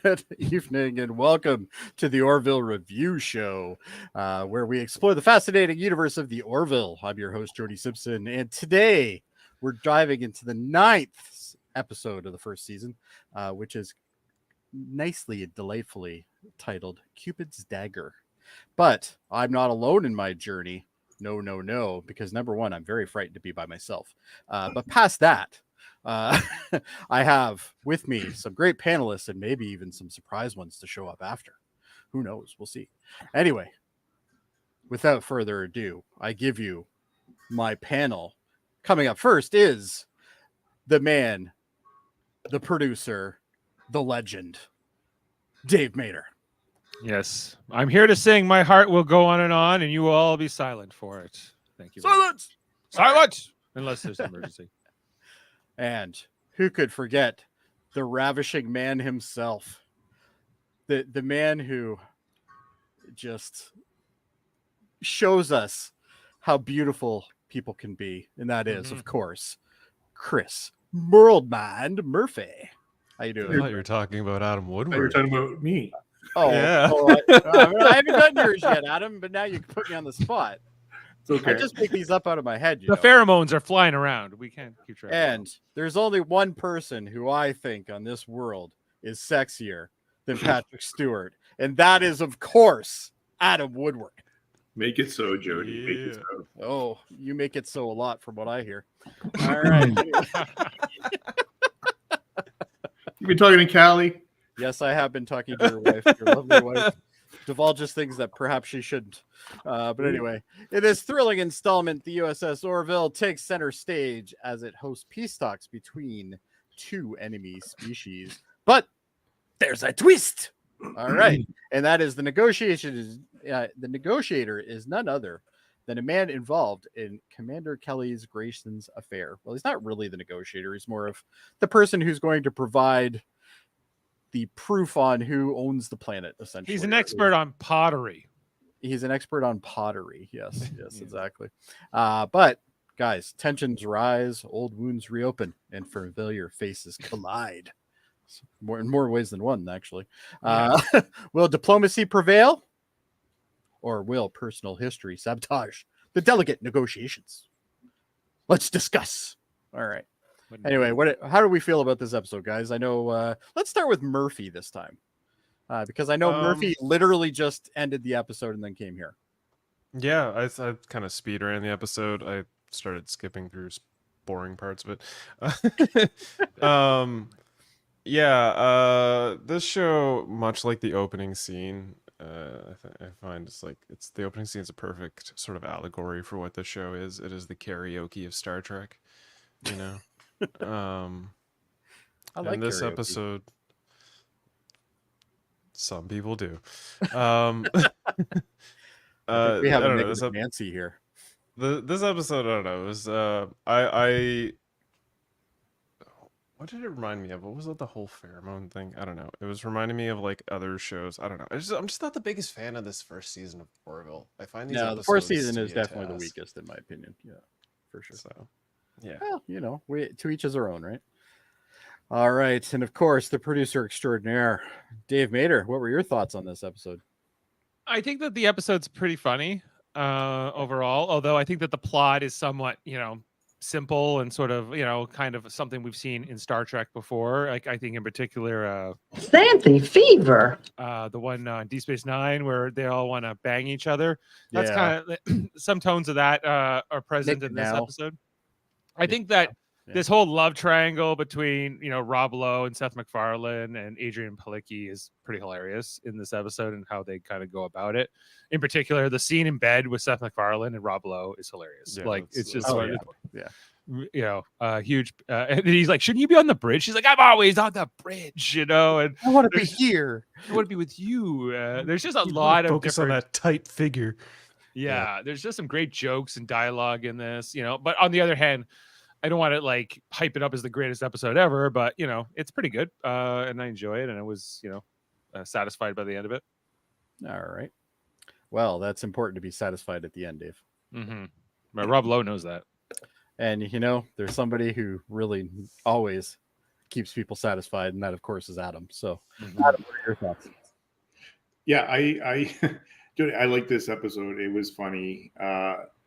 Good evening and welcome to the Orville Review Show, where we explore the fascinating universe of the Orville. I'm your host, Jody Simpson, and today we're diving into the 9th episode of the first season, which is nicely and delightfully titled Cupid's Dagger. But I'm not alone in my journey. No, because number one, I'm very frightened to be by myself. But past that, uh, I have with me some great panelists and maybe even some surprise ones to show up after. Who knows? We'll see. Anyway, without further ado, I give you my panel. Coming up first is the man, the producer, the legend, Dave Mater. Yes, I'm here to sing "My Heart Will Go On and you will all be silent for it." Thank you. Silence! Silence! Unless there's an emergency. And who could forget the ravishing man himself? The man who just shows us how beautiful people can be. And that is, of course, Chris Worldmind Murphy. How you doing? I thought you were talking about Adam Woodward. You're talking about me. Oh, Yeah. I haven't done yours yet, Adam, but now you put me on the spot. It's okay. I just make these up out of my head. The pheromones are flying around. We can't keep track. And there's only one person who I think on this world is sexier than Patrick Stewart, and that is, of course, Adam Woodward. Make it so, Jody. Yeah. Make it so. Oh, you make it so a lot from what I hear. All right. You been talking to Callie? Yes, I have been talking to your wife, your lovely wife. Divulges things that perhaps she shouldn't. But anyway, in this thrilling installment, the U.S.S. Orville takes center stage as it hosts peace talks between two enemy species. But there's a twist. All right, and that is the negotiator is none other than a man involved in Commander Kelly's Grayson's affair. Well, he's not really the negotiator. He's more of the person who's going to provide the proof on who owns the planet, essentially. He's an expert on pottery. He's an expert on pottery. Yes, exactly. But guys, tensions rise, old wounds reopen, and familiar faces collide. In more ways than one, actually. Will diplomacy prevail? Or will personal history sabotage the delicate negotiations? Let's discuss. All right. Anyway, how do we feel about this episode, guys? I know. Let's start with Murphy this time, because I know Murphy literally just ended the episode and then came here. Yeah, I kind of speed ran the episode. I started skipping through boring parts, but this show, much like the opening scene, I find it's the opening scene is a perfect sort of allegory for what this show is. It is the karaoke of Star Trek, you know. I like in this karaoke. episode, some people do. I think we have I a don't know, negative Nancy here. this episode, I don't know, it was I what did it remind me of? What was it, the whole pheromone thing? I don't know. It was reminding me of like other shows. I don't know. I'm just not the biggest fan of this first season of Orville. I find these The first episodes season to is be a definitely the task. weakest, in my opinion. Yeah, for sure. So, yeah. Well, to each his own, right? All right, and of course, the producer extraordinaire, Dave Mater. What were your thoughts on this episode? I think that the episode's pretty funny overall, although I think that the plot is somewhat, simple and sort of, kind of something we've seen in Star Trek before. Like, I think in particular, Sandy Fever. the one on Deep Space Nine where they all want to bang each other. That's Yeah. kind of some tones of that are present Nick in this now. episode. I think that Yeah. this whole love triangle between, Rob Lowe and Seth MacFarlane and Adrian Palicki is pretty hilarious in this episode and how they kind of go about it. In particular, the scene in bed with Seth MacFarlane and Rob Lowe is hilarious. Yeah, Like, that's- it's just Oh, sort yeah. of, huge. And he's like, shouldn't you be on the bridge? She's like, I'm always on the bridge, and I want to be there's- here. I want to be with you. There's just a You lot of focus different. on that tight figure. Yeah, there's just some great jokes and dialogue in this, But on the other hand, I don't want to like hype it up as the greatest episode ever, but it's pretty good, and I enjoy it, and I was, satisfied by the end of it. All right. Well, that's important to be satisfied at the end, Dave. Mm-hmm. But Rob Lowe knows that. And there's somebody who really always keeps people satisfied, and that of course is Adam. So, Mhm. Adam, what are your thoughts? Yeah, Jody, I like this episode. It was funny.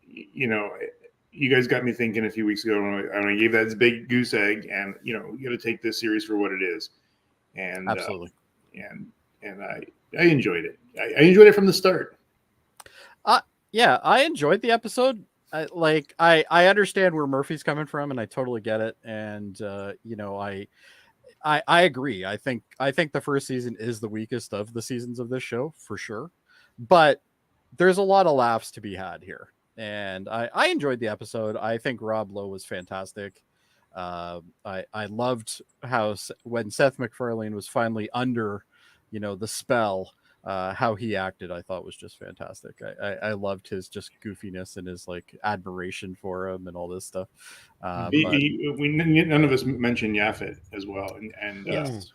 You know, you guys got me thinking a few weeks ago when I gave that big goose egg, and you know, you got to take this series for what it is. And Absolutely. and I enjoyed it. I enjoyed it from the start. Yeah, I enjoyed the episode. I understand where Murphy's coming from, and I totally get it. And you know, I agree. I think the first season is the weakest of the seasons of this show for sure, but there's a lot of laughs to be had here, and I enjoyed the episode. I think Rob Lowe was fantastic. I loved how when Seth MacFarlane was finally under, you know, the spell, how he acted. I thought was just fantastic. I loved his just goofiness and his like admiration for him and all this stuff. But None of us mentioned Yaphet as well, and yes.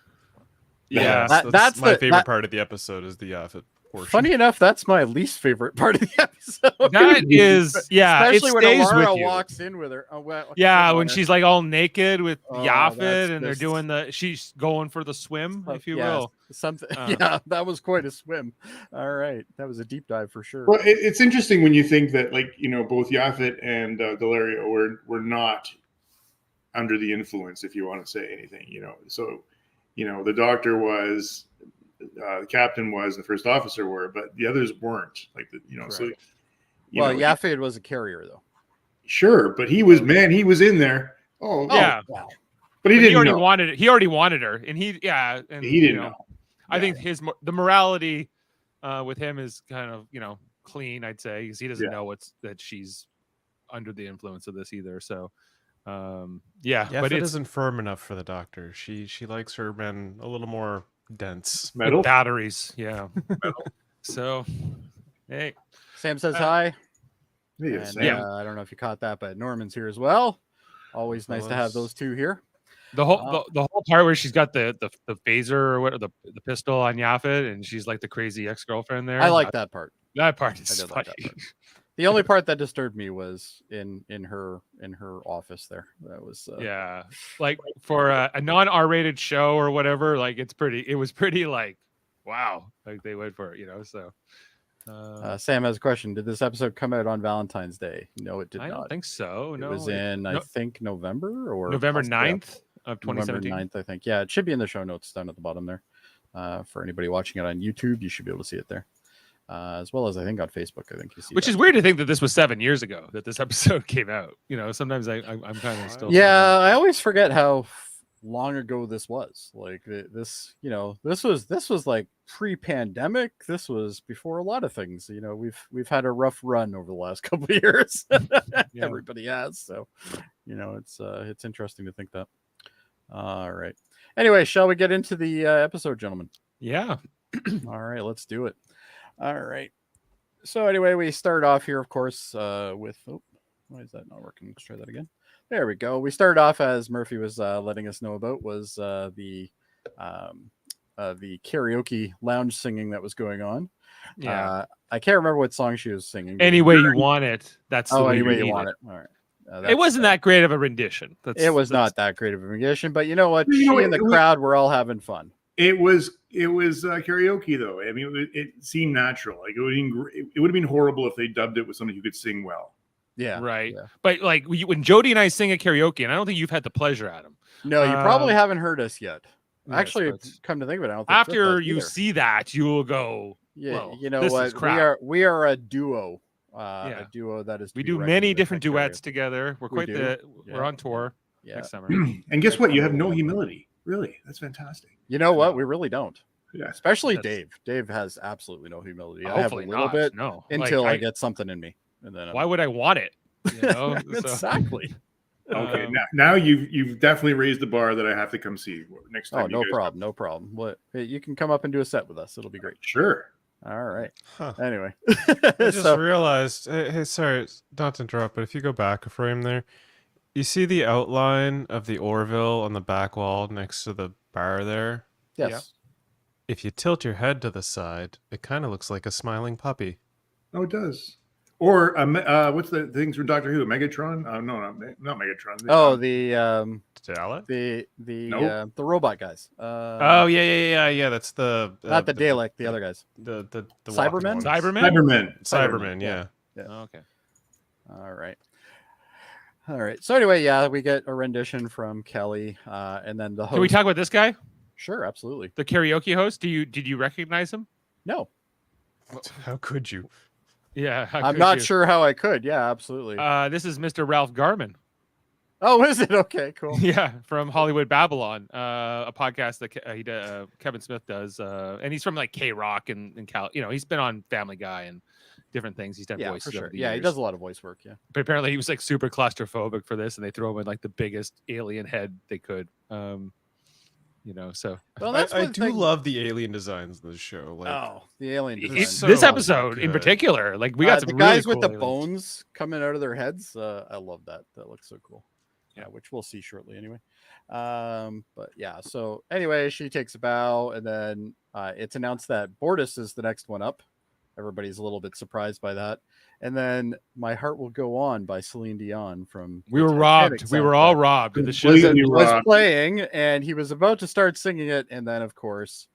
Yeah, That's my the- favorite part of the episode is the Yaphet portion. Funny enough, that's my least favorite part of the episode. that is, yeah, Especially it when stays Alara with you. walks in with her. Oh, well, Yeah, come when on, she's like all naked with Oh, Yaphet that's and they're just- doing she's going for the swim, if you yeah, will. something. Uh. Yeah, that was quite a swim. All right, that was a deep dive for sure. well, it's interesting when you think that, like, you know, both Yaphet and Delario were not under the influence, if you want to say anything, you know. So, you know, the doctor was, the captain was, the first officer were, but the others weren't. Like, you know, so. Correct. You Well, know, Yaphet was a carrier though. sure, but he was in there. Oh, Yeah. wow. but he But didn't already know. wanted it. He already wanted her, and he He you didn't know, know. I Yeah. think the morality with him is kind of, you know, clean, I'd say, because he doesn't Yeah. know that she's under the influence of this either. So, yeah, Yeah, but it it's isn't firm enough for the doctor. She likes her men a little more dense. with Metal. batteries. Yeah. So, hey, Sam says hi. Yeah, And, Sam. I don't know if you caught that, but Norman's here as well. Always nice to have Fellas. those two here. the whole part where she's got the phaser or what, the pistol on Yaphet, and she's like the crazy ex-girlfriend there. I like that part. that part. Is I did funny. like that part. The only part that disturbed me was in her office there. That was Yeah, like for a non-R-rated show or whatever, like it was pretty like, wow, like they went for it, you know. So Sam has a question. Did this episode come out on Valentine's Day? No, it did I not. don't think so. It No, was in I think November or November possibly 9th of November 2017. 9th, I think. Yeah, it should be in the show notes down at the bottom there. For anybody watching it on YouTube, you should be able to see it there. As well as I think on Facebook, I think you see. Which that. is weird to think that this was 7 years ago that this episode came out. You know, sometimes I'm kind of still. Yeah, I always forget how long ago this was. Like this, you know, this was like pre-pandemic. This was before a lot of things. You know, we've had a rough run over the last couple of years. Yeah. Everybody has, so you know, it's interesting to think that. All right. Anyway, shall we get into the episode, gentlemen? Yeah. All right, let's do it. All right. So anyway, we start off here, of course, with why is that not working? Let's try that again. There we go. We started off, as Murphy was letting us know about, was the karaoke lounge singing that was going on. Yeah. I can't remember what song she was singing. Any way you want it. That's the Oh, way any way you need want it. All right. It wasn't that great of a rendition. It was not that great of a rendition, but you know what? You know, She and the crowd were all having fun. It was karaoke though. I mean, it seemed natural. Like it would have been horrible if they dubbed it with somebody who could sing well. Yeah. Right. Yeah. But like when Jody and I sing at karaoke, and I don't think you've had the pleasure, Adam. No, you probably haven't heard us yet. Yes, Actually, but come to think of it, I don't think Trip after has you either. see that, you will go, Yeah, well, you know this is what? crap. We are a duo. Yeah. A duo that is. to We be do reckoned many with different at karaoke. duets together. We're We quite do. we're Yeah. on tour Yeah. next summer. And guess what? You have no humility. Really, that's fantastic. You know what? We really don't. Yeah. Especially That's- Dave. Dave has absolutely no humility. I have a Hopefully little not. bit No. until Like, I get something in me, and then why would I want it? You know? So, exactly. Okay, um, now you've definitely raised the bar that I have to come see next time. Oh, you no guys- problem. No problem. What? Hey, you can come up and do a set with us. It'll be great. Sure. All right. Huh. Anyway, I just so realized. Hey, sorry, not to interrupt, but if you go back a frame there, you see the outline of the Orville on the back wall next to the bar there. yes. If you tilt your head to the side, it kind of looks like a smiling puppy. Oh, it does. Or what's the things from Doctor Who? Megatron? No, not Megatron. Oh, Dalek? the robot guys. Oh yeah. That's the Not the Dalek, the other guys. the Cybermen? walking ones. Cybermen? Cybermen, yeah. Oh, okay. All right. So anyway, yeah, we get a rendition from Kelly, and then the host. Can we talk about this guy, Sure, absolutely. the karaoke host? Did you recognize him? No, How could you? Yeah, how I'm could not you? sure how I could. Yeah, absolutely. This is Mr. Ralph Garman. Oh, is it? Okay, cool. Yeah, from Hollywood Babylon, a podcast that Kevin Smith does, and he's from like K Rock and Cal. He's been on Family Guy and different things. He's done Yeah, voices for sure. over the Yeah, he years. does a lot of voice work. Yeah. But apparently, he was like super claustrophobic for this, and they throw him in like the biggest alien head they could. So Well, I one do thing- love the alien designs in this show. Like, Oh, the alien It's design. so this episode in good. particular, like we got some the really guys with cool the aliens. bones coming out of their heads. I love that. That looks so cool. Yeah. Which we'll see shortly anyway. But yeah. So anyway, she takes a bow, and then it's announced that Bortus is the next one up. Everybody's a little bit surprised by that. And then "My Heart Will Go On" by Celine Dion from. We the were Titanic robbed. We were all soundtrack robbed. The Completely show was robbed. playing, and he was about to start singing it, and then of course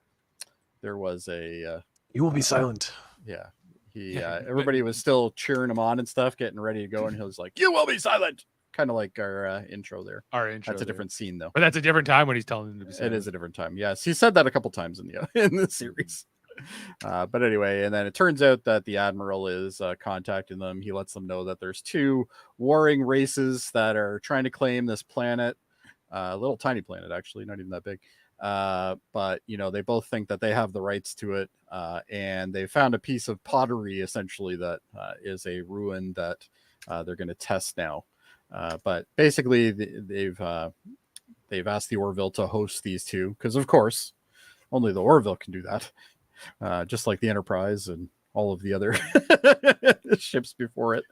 there was a you will be silent. yeah. Yeah, but- Everybody was still cheering him on and stuff, getting ready to go, and he was like, "You will be silent," kind of like our intro there. our intro. That's a there. different scene, though. But that's a different time when he's telling them to be It silent. is a different time. Yes, he said that a couple times in the series. But anyway, and then it turns out that the admiral is contacting them. He lets them know that there's two warring races that are trying to claim this planet, a little tiny planet, actually, not even that big. But they both think that they have the rights to it, and they found a piece of pottery essentially that is a ruin that they're going to test now. But basically, they've asked the Orville to host these two because, of course, only the Orville can do that. Just like the Enterprise and all of the other ships before it.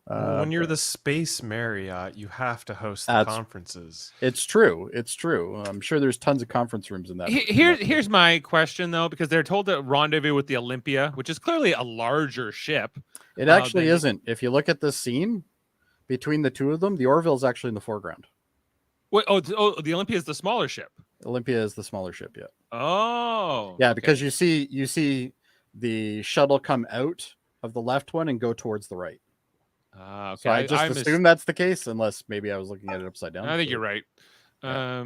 When you're the Space Marriott, you have to host the That's- conferences. It's true. I'm sure there's tons of conference rooms in that. Here's my question though, because they're told to rendezvous with the Olympia, which is clearly a larger ship. It actually then- isn't. If you look at this scene between the two of them, the Orville is actually in the foreground. Wait, the Olympia is the smaller ship. Olympia is the smaller ship. Yeah. Oh, Yeah, okay. because you see the shuttle come out of the left one and go towards the right. Okay. So I just assume that's the case, unless maybe I was looking at it upside down. I think So- you're right. Yeah.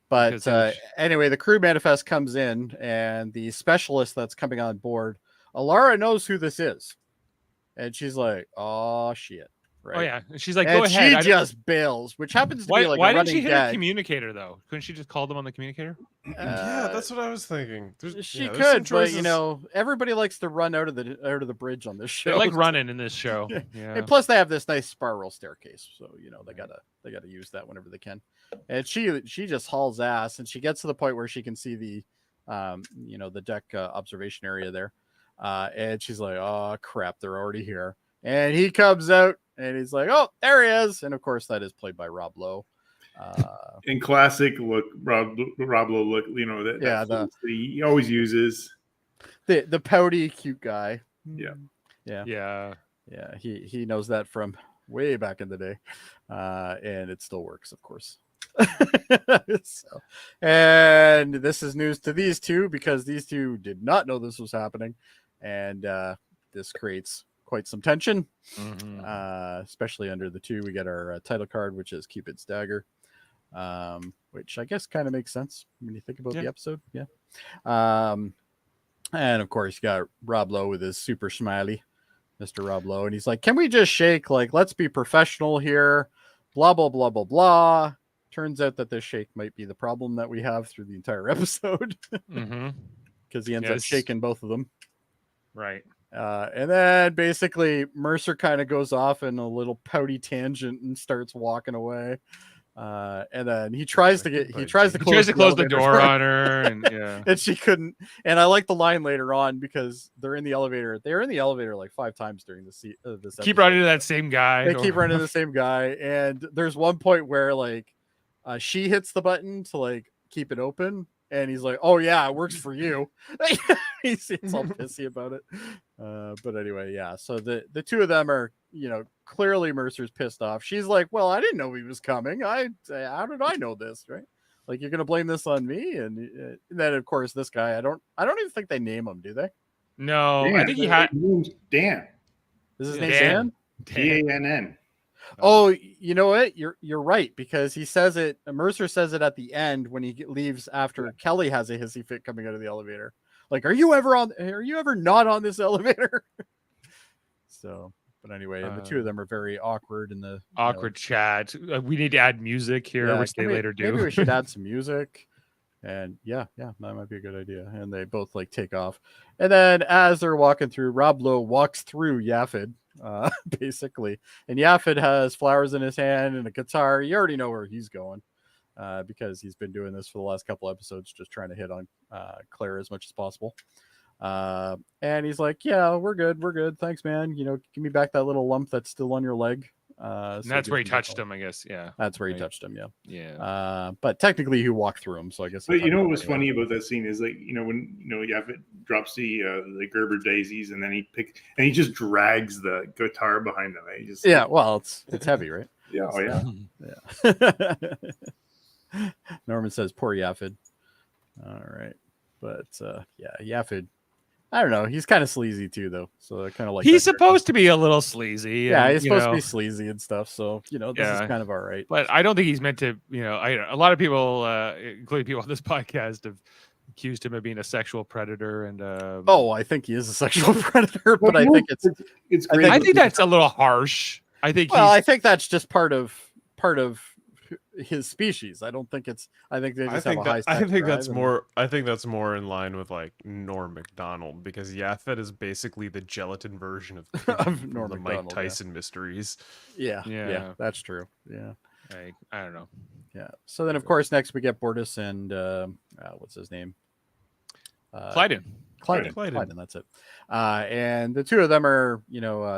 Because But it was- anyway, the crew manifest comes in, and the specialist that's coming on board, Alara knows who this is, and she's like, "Oh shit!" Right? Oh yeah, and she's like, And "Go ahead." she I don't- just bails, which happens to why be like why a didn't she running hit her gag. communicator though? Couldn't she just call them on the communicator? Yeah, that's what I was thinking. She there's some could, but choices. everybody likes to run out of the bridge on this show. They like running in this show. Yeah. And plus, they have this nice spiral staircase, so they gotta use that whenever they can. And she just hauls ass, and she gets to the point where she can see the the deck observation area there, and she's like, "Oh crap, they're already here." And he comes out, and he's like, "Oh, there he is!" And of course, that is played by Rob Lowe. In classic look, Rob Lowe look, that Yeah, that he always uses. The pouty, cute guy. Yeah. Yeah. Yeah, he knows that from way back in the day, and it still works, of course. So, and this is news to these two because these two did not know this was happening, and this creates quite some tension, especially under the two. We get our title card, which is Cupid's Dagger, which I guess kind of makes sense when you think about the episode. Yeah. And of course, you got Rob Lowe with his super smiley, Mr. Rob Lowe, and he's like, "Can we just shake? Like, let's be professional here." Blah blah blah blah blah. Turns out that this shake might be the problem that we have through the entire episode because he ends up Yes. shaking both of them. Right. And then basically Mercer kind of goes off in a little pouty tangent and starts walking away. And then he tries to close the elevator door on her, and yeah. and she couldn't. And I like the line later on because they're in the elevator. They're in the elevator like 5 times during this Keep episode. running into that same guy. They keep running to the same guy, and there's one point where like she hits the button to like keep it open, and he's like, "Oh yeah, it works for you." He's all pissy about it. But anyway, yeah. So the two of them are, clearly Mercer's pissed off. She's like, "Well, I didn't know he was coming. How did I know this? Right? Like, you're gonna blame this on me?" And then, of course, this guy. I don't even think they name him, do they? No, Dan. I think he had Dan. Is his Dan. name Dan? DANN. Oh, you know what? You're right, because he says it. Mercer says it at the end when he leaves after Kelly has a hissy fit coming out of the elevator. Like, are you ever not on this elevator? So, but anyway, and the two of them are very awkward in the awkward chat. We need to add music here, which they later do. Maybe we should add some music. And yeah, that might be a good idea. And they both like take off. And then as they're walking through, Rob Lowe walks through Yaphet, basically. And Yaphet has flowers in his hand and a guitar. You already know where he's going, because he's been doing this for the last couple episodes, just trying to hit on Claire as much as possible. And he's like, "Yeah, we're good. Thanks, man. Give me back that little lump that's still on your leg." And that's where he touched him, I guess. Yeah, that's where he touched him. Yeah. But technically, he walked through him, so I guess. But what was funny about that scene is, like, when Yaphet drops the Gerber daisies, and then he just drags the guitar behind him. He just well, it's heavy, right? Yeah. Oh yeah. Yeah. Norman says, "Poor Yaphet." All right, but Yaphet. I don't know. He's kind of sleazy too, though. So I kind of like. He's supposed to be a little sleazy. Yeah, and, he's supposed to be sleazy and stuff. So this is kind of all right. But I don't think he's meant to. A lot of people, including people on this podcast, have accused him of being a sexual predator. And I think he is a sexual predator, but I think it's great. I think that's a little harsh. I think. Well, I think that's just part of his species. I don't think it's. I think they just have a high. I think that's more. I think that's more in line with like Norm Macdonald, because Yaphet is basically the gelatin version of Norm the Macdonald, Mike Tyson mysteries. Yeah, that's true. Yeah, I don't know. Yeah. So then, of course, next we get Bortus and what's his name? Clyden. That's it. And the two of them are,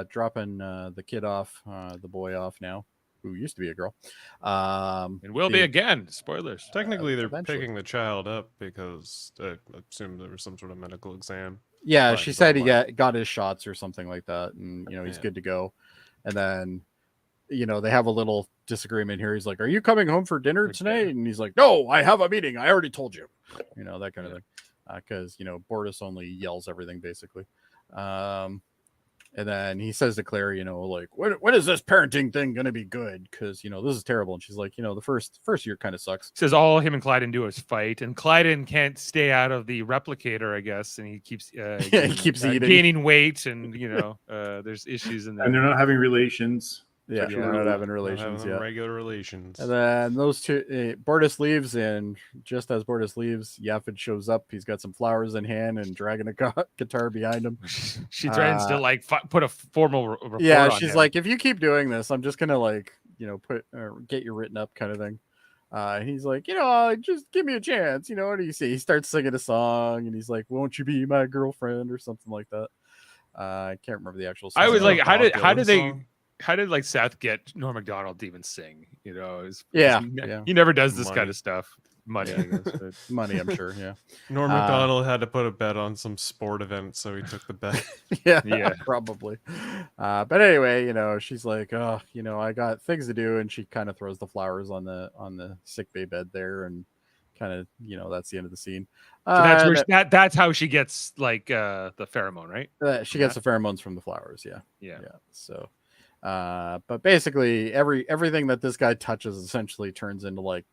dropping the kid off, the boy off now, who used to be a girl. And will be again. Spoilers. Technically, they're eventually. picking the child up because I assume there was some sort of medical exam. Yeah, Fine, she said he fine. got his shots or something like that, and he's good to go. And then, they have a little disagreement here. He's like, "Are you coming home for dinner tonight?" And he's like, "No, I have a meeting. I already told you." That kind of thing. Because Bortus only yells everything basically. And then he says to Claire, like, when is this parenting thing going to be good? Because, this is terrible. And she's like, the first year kind of sucks. Says all him and Clyden do is fight. And Clyden can't stay out of the replicator, I guess. And he keeps he keeps eating. Gaining weight. And, there's issues in there. And they're not having relations. Yeah, they're not having relations yet. Regular relations. And then those two, Bortus leaves, and just as Bortus leaves, Yaphet shows up. He's got some flowers in hand and dragging a guitar behind him. She threatens to put a formal report yeah, on she's him. like, "If you keep doing this, I'm just gonna get you written up," kind of thing. And he's like, just give me a chance. What do you see? He starts singing a song, and he's like, "Won't you be my girlfriend?" or something like that. I can't remember the actual song. I was like, how did song? How did Seth get Norm Macdonald to even sing? He never does this kind of stuff. Money, I guess. But... Money, I'm sure. Yeah. Norm Macdonald had to put a bet on some sport event, so he took the bet. yeah, probably. But anyway, she's like, "Oh, I got things to do," and she kind of throws the flowers on the sick bay bed there, and kind of, that's the end of the scene. So that's how she gets the pheromone, right? She gets the pheromones from the flowers. Yeah. Yeah. So. But basically everything that this guy touches essentially turns into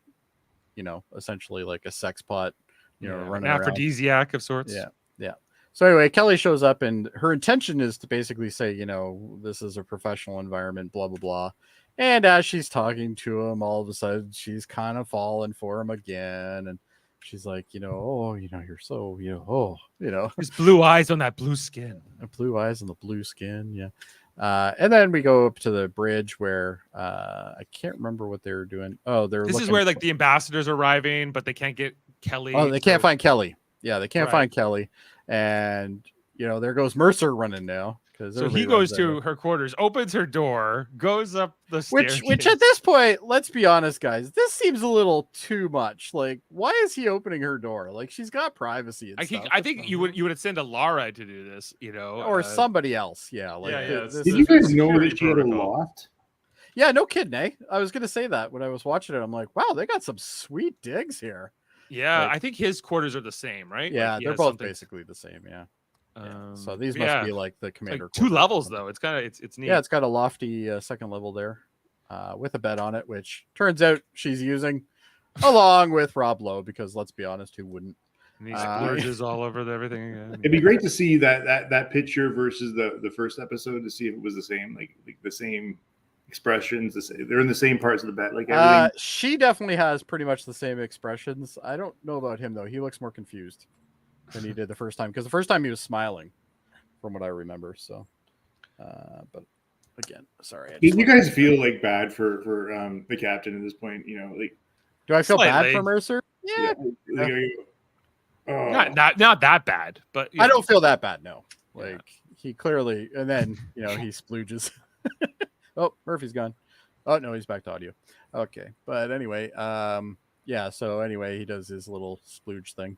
essentially like a sex pot, running an aphrodisiac of sorts. Yeah. So anyway, Kelly shows up, and her intention is to basically say, this is a professional environment, blah, blah, blah. And as she's talking to him, all of a sudden she's kind of falling for him again. And she's like, you're so, his blue eyes on that blue skin. Blue eyes on the blue skin. Yeah. And then we go up to the bridge where I can't remember what they were doing. Oh, this is where the ambassadors are arriving, but they can't get Kelly. Oh, they can't find Kelly. Yeah, they can't find Kelly. And there goes Mercer running now, So he goes to her quarters, opens her door, goes up the stairs. Which at this point, let's be honest, guys, this seems a little too much. Like, why is he opening her door? Like, she's got privacy and stuff. I think you would have sent a Lara to do this, or somebody else. Yeah. Like, Did Did you guys know security that she had a protocol. loft? Yeah, no kidding, eh? I was gonna say that when I was watching it. I'm like, wow, they got some sweet digs here. Yeah, Like- I think his quarters are the same, right? Yeah, Like, he they're has both something- basically the same. Yeah. So these must yeah, be like the like commander. 2 quarters. levels though. It's kind of it's neat. Yeah, it's got a lofty second level there, with a bed on it, which turns out she's using, along with Rob Lowe, because let's be honest, who wouldn't? And he splurges all over everything again. It'd be great to see that picture versus the first episode to see if it was the same, like the same expressions. They're in the same parts of the bed, like everything. She definitely has pretty much the same expressions. I don't know about him though. He looks more confused than he did the first time, because the first time he was smiling, from what I remember. So, but again, sorry. Did you guys feel like bad for the captain at this point? You know, like Do I feel bad Slightly. for Mercer? Yeah. like, oh. Not that bad, but you I know. don't feel that bad. No, like Yeah. he clearly, and then he splooges. Oh, Murphy's gone. Oh no, he's back to audio. Okay, but anyway, yeah. So anyway, he does his little splooge thing,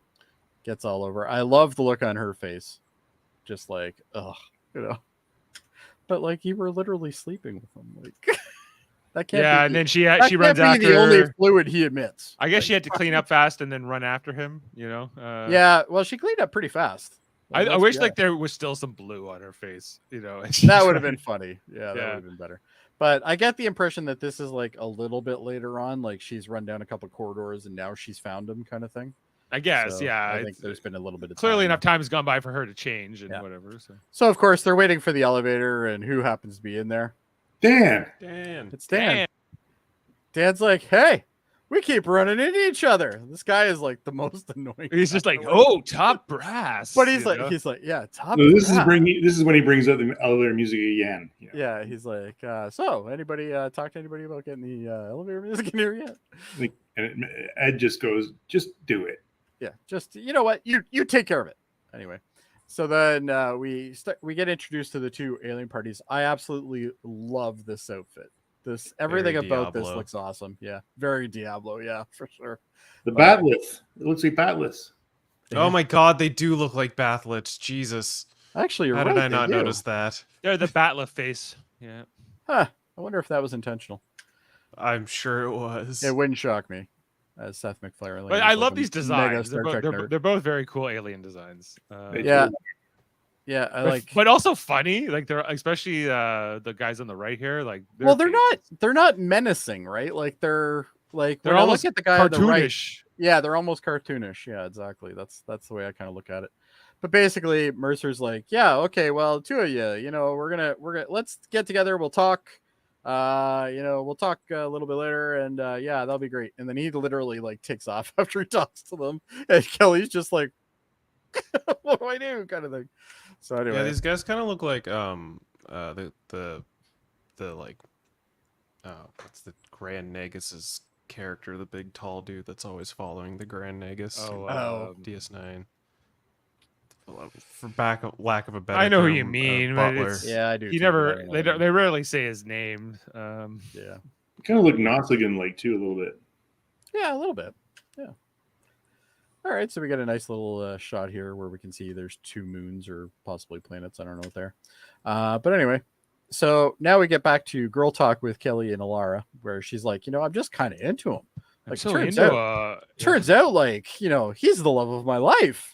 gets all over. I love the look on her face, just like, ugh, But like, you were literally sleeping with him, like that can't. Yeah, be, and then she that runs can't be after. the only fluid he admits. I guess Like, she had to clean up fast and then run after him. You know. yeah, well, she cleaned up pretty fast. Like, I let's wish be like there was still some blue on her face. You know. that would have been funny. Yeah, that Yeah. would have been better. But I get the impression that this is like a little bit later on, like she's run down a couple corridors and now she's found him, kind of thing. I guess. So Yeah. I think there's been a little bit of clearly time. enough time has gone by for her to change and Yeah. whatever. So. So of course they're waiting for the elevator, and who happens to be in there? Dan. It's Dan. Dan's like, "Hey, we keep running into each other." This guy is like the most annoying. He's just like, guy. oh, top brass. But he's you like, know? yeah, top. No, this brass. is when he brings up the elevator music again. You know? Yeah, he's like, so anybody talk to anybody about getting the elevator music in here yet? Like, and Ed just goes, just do it. Yeah, just you know what, you take care of it anyway. So then we get introduced to the two alien parties. I absolutely love this outfit. Everything Very about this Diablo. looks awesome. Yeah, very Diablo. Yeah, for sure. The batleth. It looks like batless. Oh my god, they do look like bathlets. Jesus. Actually, you're How right. did I they not do. notice that? They're the Batla face. Yeah. Huh. I wonder if that was intentional. I'm sure it was. It wouldn't shock me. As Seth MacFarlane. But is I like love a these mega designs. Star Trek nerd. They're both very cool alien designs. Yeah. Yeah, I but, like. but also funny. Like they're especially the guys on the right here. Like Well, they're not menacing, right? Like they're when I almost look at the guy on the right. cartoonish. Yeah, they're almost cartoonish. Yeah, exactly. That's the way I kind of look at it. But basically, Mercer's like, yeah, okay, well, two of you, we're gonna let's get together. We'll talk. We'll talk a little bit later, and yeah, that'll be great. And then he literally like takes off after he talks to them, and Kelly's just like, what do I do, kind of thing. So anyway, Yeah, these guys kind of look like the like what's the Grand Negus's character, the big tall dude that's always following the Grand Negus. Oh. DS9. For lack of a better I know who term, you mean, but Butler. it's- yeah, I do. He too, never. but I don't know. They rarely say his name. Yeah, Kind of look Nautigan like too a little bit. yeah, a little bit. Yeah. All right, so we got a nice little shot here where we can see there's two moons or possibly planets. I don't know what they're. But anyway, so now we get back to girl talk with Kelly and Alara, where she's like, I'm just kind of into him. Like, so turns into out, turns out, like, he's the love of my life.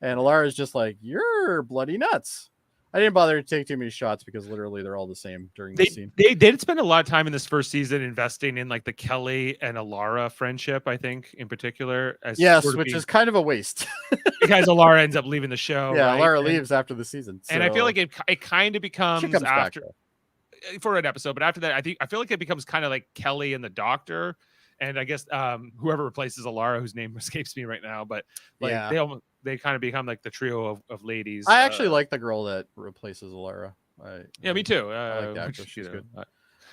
And Alara's just like, you're bloody nuts. I didn't bother to take too many shots because literally they're all the same during the scene. They did spend a lot of time in this first season investing in like the Kelly and Alara friendship, I think, in particular. As Yes, sort of which being- is kind of a waste. because Alara ends up leaving the show. Yeah, right? Alara And- leaves after the season. And I feel so like it kind of becomes she comes after back. Though. for an episode, but after that, I feel like it becomes kind of like Kelly and the Doctor, and I guess whoever replaces Alara, whose name escapes me right now, but like Yeah. they kind of become like the trio of ladies. I actually like the girl that replaces Alara. Yeah, me too. I like the which, actress. She's you know, good.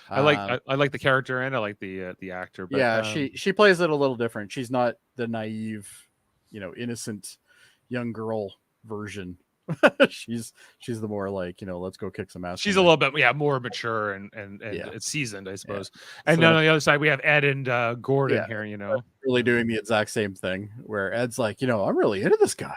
I like the character and I like the actor. But, Yeah, she plays it a little different. She's not the naive, innocent young girl version. she's the more like, let's go kick some ass. She's a little bit more mature and Yeah. seasoned, I suppose. So And then on the other side we have Ed and Gordon here, really doing the exact same thing where Ed's like, I'm really into this guy.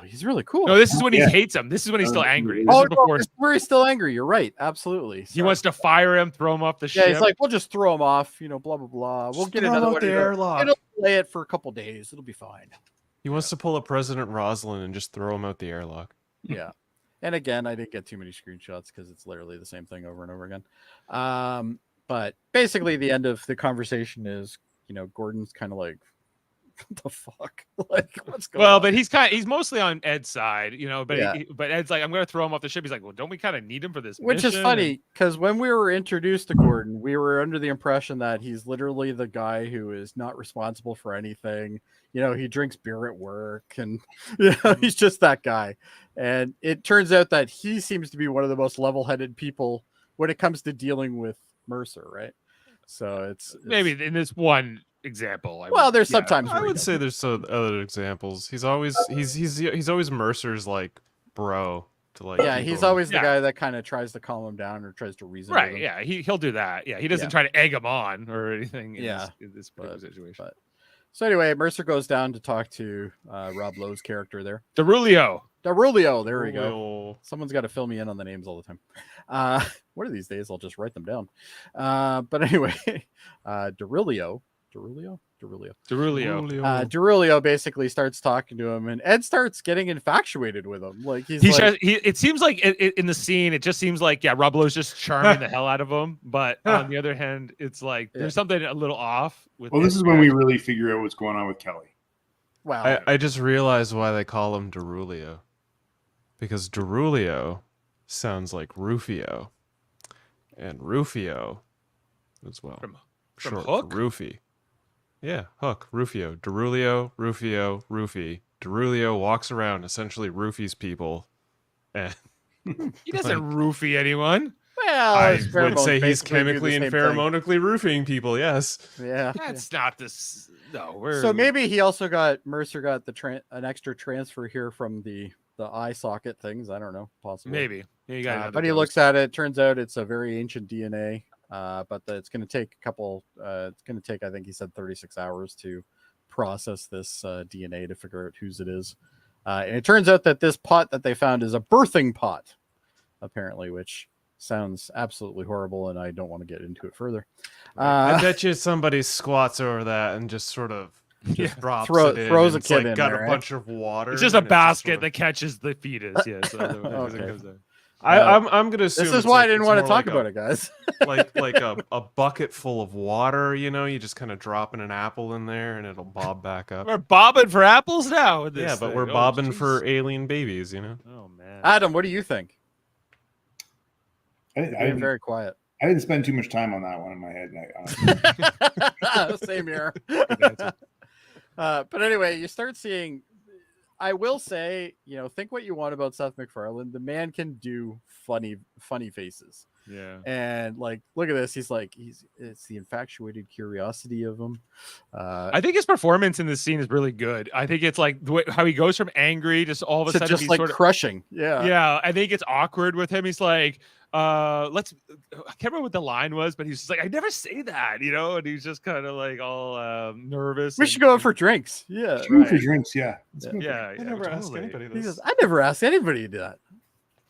He's really cool. No, this is when he hates him. This is when he's still angry. This is before this is where he's still angry. You're right. Absolutely. He wants to fire him, throw him off the ship. Yeah, he's like, we'll just throw him off, blah, blah, blah. We'll get another one. The airlock. It'll play it for a couple days. It'll be fine. He wants to pull a President Rosalind and just throw him out the airlock. Yeah. And again, I didn't get too many screenshots because it's literally the same thing over and over again. But basically the end of the conversation is, Gordon's kind of like, what the fuck? Like, what's going on? But he's mostly on Ed's side, but Ed's like, I'm going to throw him off the ship. He's like, well, don't we kind of need him for this Which mission? is funny because when we were introduced to Gordon, we were under the impression that he's literally the guy who is not responsible for anything. He drinks beer at work and he's just that guy. And it turns out that he seems to be one of the most level-headed people when it comes to dealing with Mercer, right? So it's maybe in this one example. There's sometimes I would say there's some other examples. He's always always Mercer's like bro to like. Yeah, he's always the guy that kind of tries to calm him down or tries to reason. Right. With him. Yeah. He'll do that. Yeah. He doesn't try to egg him on or anything. In this particular situation. So anyway, Mercer goes down to talk to Rob Lowe's character there. Derulio. There we go. Someone's got to fill me in on the names all the time. One of these days, I'll just write them down. But anyway, Derulio basically starts talking to him, and Ed starts getting infatuated with him. Like it seems like in the scene, it just seems like Rob Lowe's just charming the hell out of him. But on the other hand, it's like there's something a little off with. Well, this is when we really figure out what's going on with Kelly. Wow. I just realized why they call him Derulio, because Derulio sounds like Rufio, and Rufio as well from short Hook? for Rufy. Yeah, Hook, Rufio, Derulio, Rufy. Derulio walks around essentially Rufy's people, and he doesn't roofie anyone. Well, I his would say pheromones he's basically do the chemically and same thing. pheromonically roofing people. Yes. Yeah. That's not this. No, we're So maybe he also Mercer got an extra transfer here from the eye socket things. I don't know, possibly. maybe. Yeah, you got but he looks at it. Turns out it's a very ancient DNA. But it's going to take I think he said 36 hours to process this DNA to figure out whose it is. And it turns out that this pot that they found is a birthing pot, apparently, which sounds absolutely horrible, and I don't want to get into it further. I bet you somebody squats over that and just sort of drops it in. Throws a It's kid like in got there, a bunch of water. It's just a and basket sort that catches the fetus. Yeah. So Okay. I'm gonna assume This is why I didn't want to talk about it, guys. like a bucket full of water. You just kind of dropping an apple in there and it'll bob back up. We're bobbing for apples now. With this Yeah, but thing. we're Oh, bobbing jeez. for alien babies. Oh man, Adam, what do you think? I You're didn't, very quiet. I didn't spend too much time on that one in my head. Same here. But anyway, you start seeing. I will say, think what you want about Seth MacFarlane. The man can do funny faces. yeah. And like, look at this. He's like, it's the infatuated curiosity of him. I think his performance in this scene is really good. I think it's like how he goes from angry just all of a to sudden just he's like sort of crushing. Yeah. Yeah, I think it's awkward with him. He's like, I can't remember what the line was, but he's just like, I never say that, and he's just kind of like all nervous. We should go out for drinks. Yeah. Food for drinks, yeah. Yeah, I never ask totally. anybody He this. says, I never asked anybody that.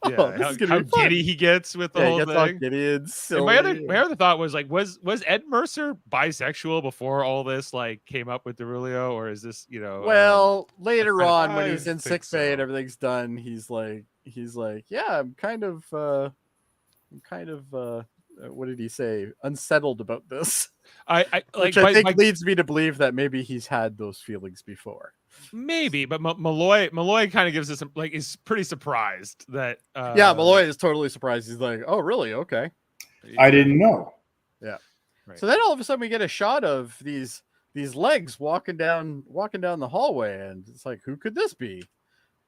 Yeah, Oh, this is gonna how be fun. giddy he gets with the Yeah, he whole gets all thing. giddy and And silly. my other thought was like, was Ed Mercer bisexual before all this like came up with Derulio, or is this Well, later on when I he's in think sick bay and so. everything's done, he's like, yeah, I'm kind of what did he say? Unsettled about this. I like Which I think leads me to believe that maybe he's had those feelings before. maybe, but Malloy kind of gives us is pretty surprised that Yeah, Malloy is totally surprised. He's like, oh, really? Okay. I didn't know. Right. So then all of a sudden we get a shot of these legs walking down the hallway, and it's like, who could this be?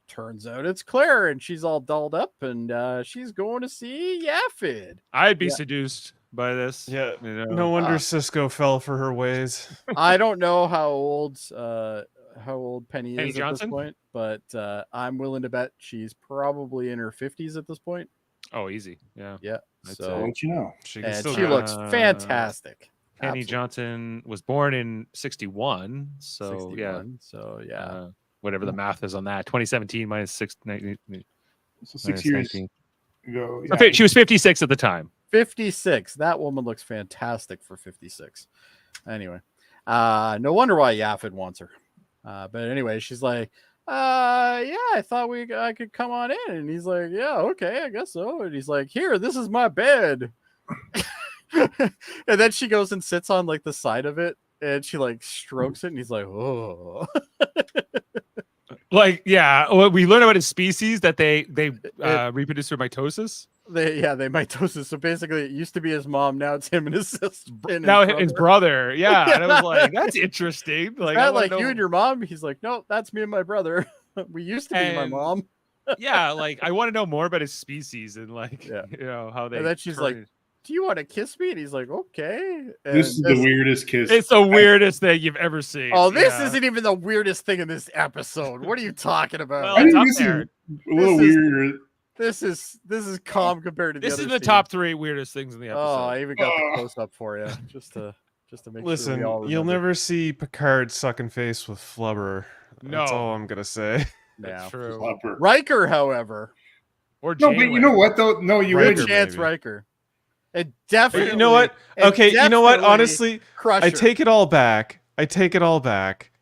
Turns out it's Claire, and she's all dolled up, and she's going to see Yafid. I'd be seduced by this. Yeah, no wonder Cisco fell for her ways. I don't know how old how old Penny Penny is at Johnson? this point, but I'm willing to bet she's probably in her 50s at this point. Oh, easy. Yeah. Yeah. I'd I'll So let you know. She can and still she go. looks fantastic. Penny Absolutely. Johnson was born in 61. So, 61. So yeah. Whatever the math is on that. 2017 minus 6. So 6 minus years 19. ago. So Yeah. she was 56 at the time. 56. That woman looks fantastic for 56. Anyway, no wonder why Yaphet wants her. But anyway, she's like, yeah, I thought I could come on in. And he's like, yeah, okay, I guess so. And he's like, here, this is my bed. And then she goes and sits on like the side of it and she like strokes it and he's like, oh. Like, yeah, well, we learned about his species that they reproduce through mitosis. They mitosis. So basically, it used to be his mom. Now it's him and his sister. And Now his brother. Yeah, and I was like, that's interesting. Like, that like you and your mom? He's like, no, that's me and my brother. We used to be my And- mom. Yeah, like I want to know more about his species and like Yeah. you know how they. And then she's like, do you want to kiss me? And he's like, okay. And This is the weirdest kiss. it's the weirdest thing you've ever seen. Oh, this Yeah. isn't even the weirdest thing in this episode. What are you talking about? Well, I it's think up this there. is a little This is- weirder. This is calm compared to the This other is the scene. top 3 weirdest things in the episode. Oh, I even got the Oh. close up for you just to make Listen, sure we all you'll remember. never see Picard sucking face with Flubber. That's No. all I'm gonna say. That's Yeah. true. Flopper. Riker, however, Or No, but you know Janeway. what though? No, you Riker, good wouldn't. chance, maybe. Riker. It But definitely. you know what? it Okay, you know what? definitely Honestly, Crusher. I take it all back.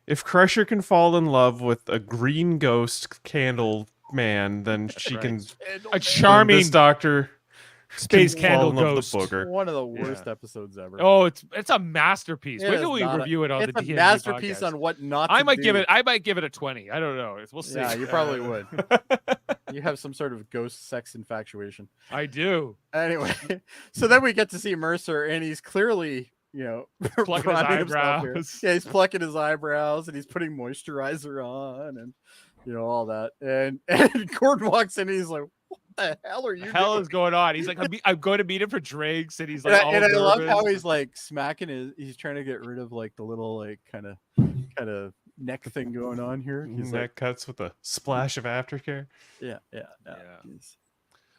If Crusher can fall in love with a green ghost candle man, then she right. can. A charming This doctor space can candle fall in love with ghost. the booger. one of the worst episodes ever. Oh, it's a masterpiece. It Wait is till we not review it on it's the a DND masterpiece podcast. on what not. I to might do. give it a 20. I don't know. We'll see. Yeah, you probably would. You have some sort of ghost sex infatuation. I do. Anyway, so then we get to see Mercer, and he's clearly, Plucking his priming himself here. eyebrows. Yeah, he's plucking his eyebrows, and he's putting moisturizer on, and all that. And Gordon walks in, and he's like, "What the hell are you? The hell doing?" is going on? He's like, I'm going to meet him for drinks, and he's And, like, I, all and I love nervous. how he's like smacking he's trying to get rid of like the little like kind of neck thing going on here. He's Neck like, cuts with a splash of aftercare. yeah. Yeah. And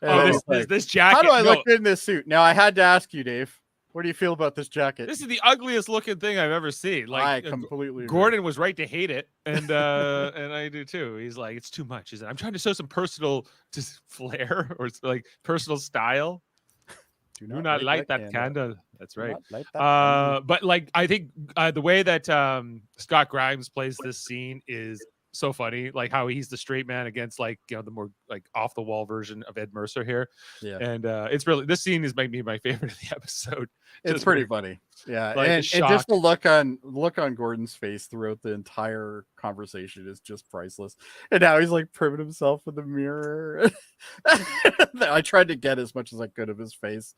Oh, he's like, this jacket. how do I no, look good in this suit? Now I had to ask you, Dave. What do you feel about this jacket? This is the ugliest looking thing I've ever seen. I Like completely agree. Gordon was right to hate it, and and I do too. He's like, it's too much. He's like, I'm trying to show some personal just flair or like personal style. Do not light that candle. That's right. But like, I think the way that Scott Grimes plays this scene is so funny. Like how he's the straight man against like the more like off the wall version of Ed Mercer here. Yeah, And it's really, this scene is maybe my favorite of the episode. it's Just pretty weird. funny. Yeah, Like, and the just the shock. look on Gordon's face throughout the entire conversation is just priceless. And now he's like priming himself in the mirror. I tried to get as much as I could of his face.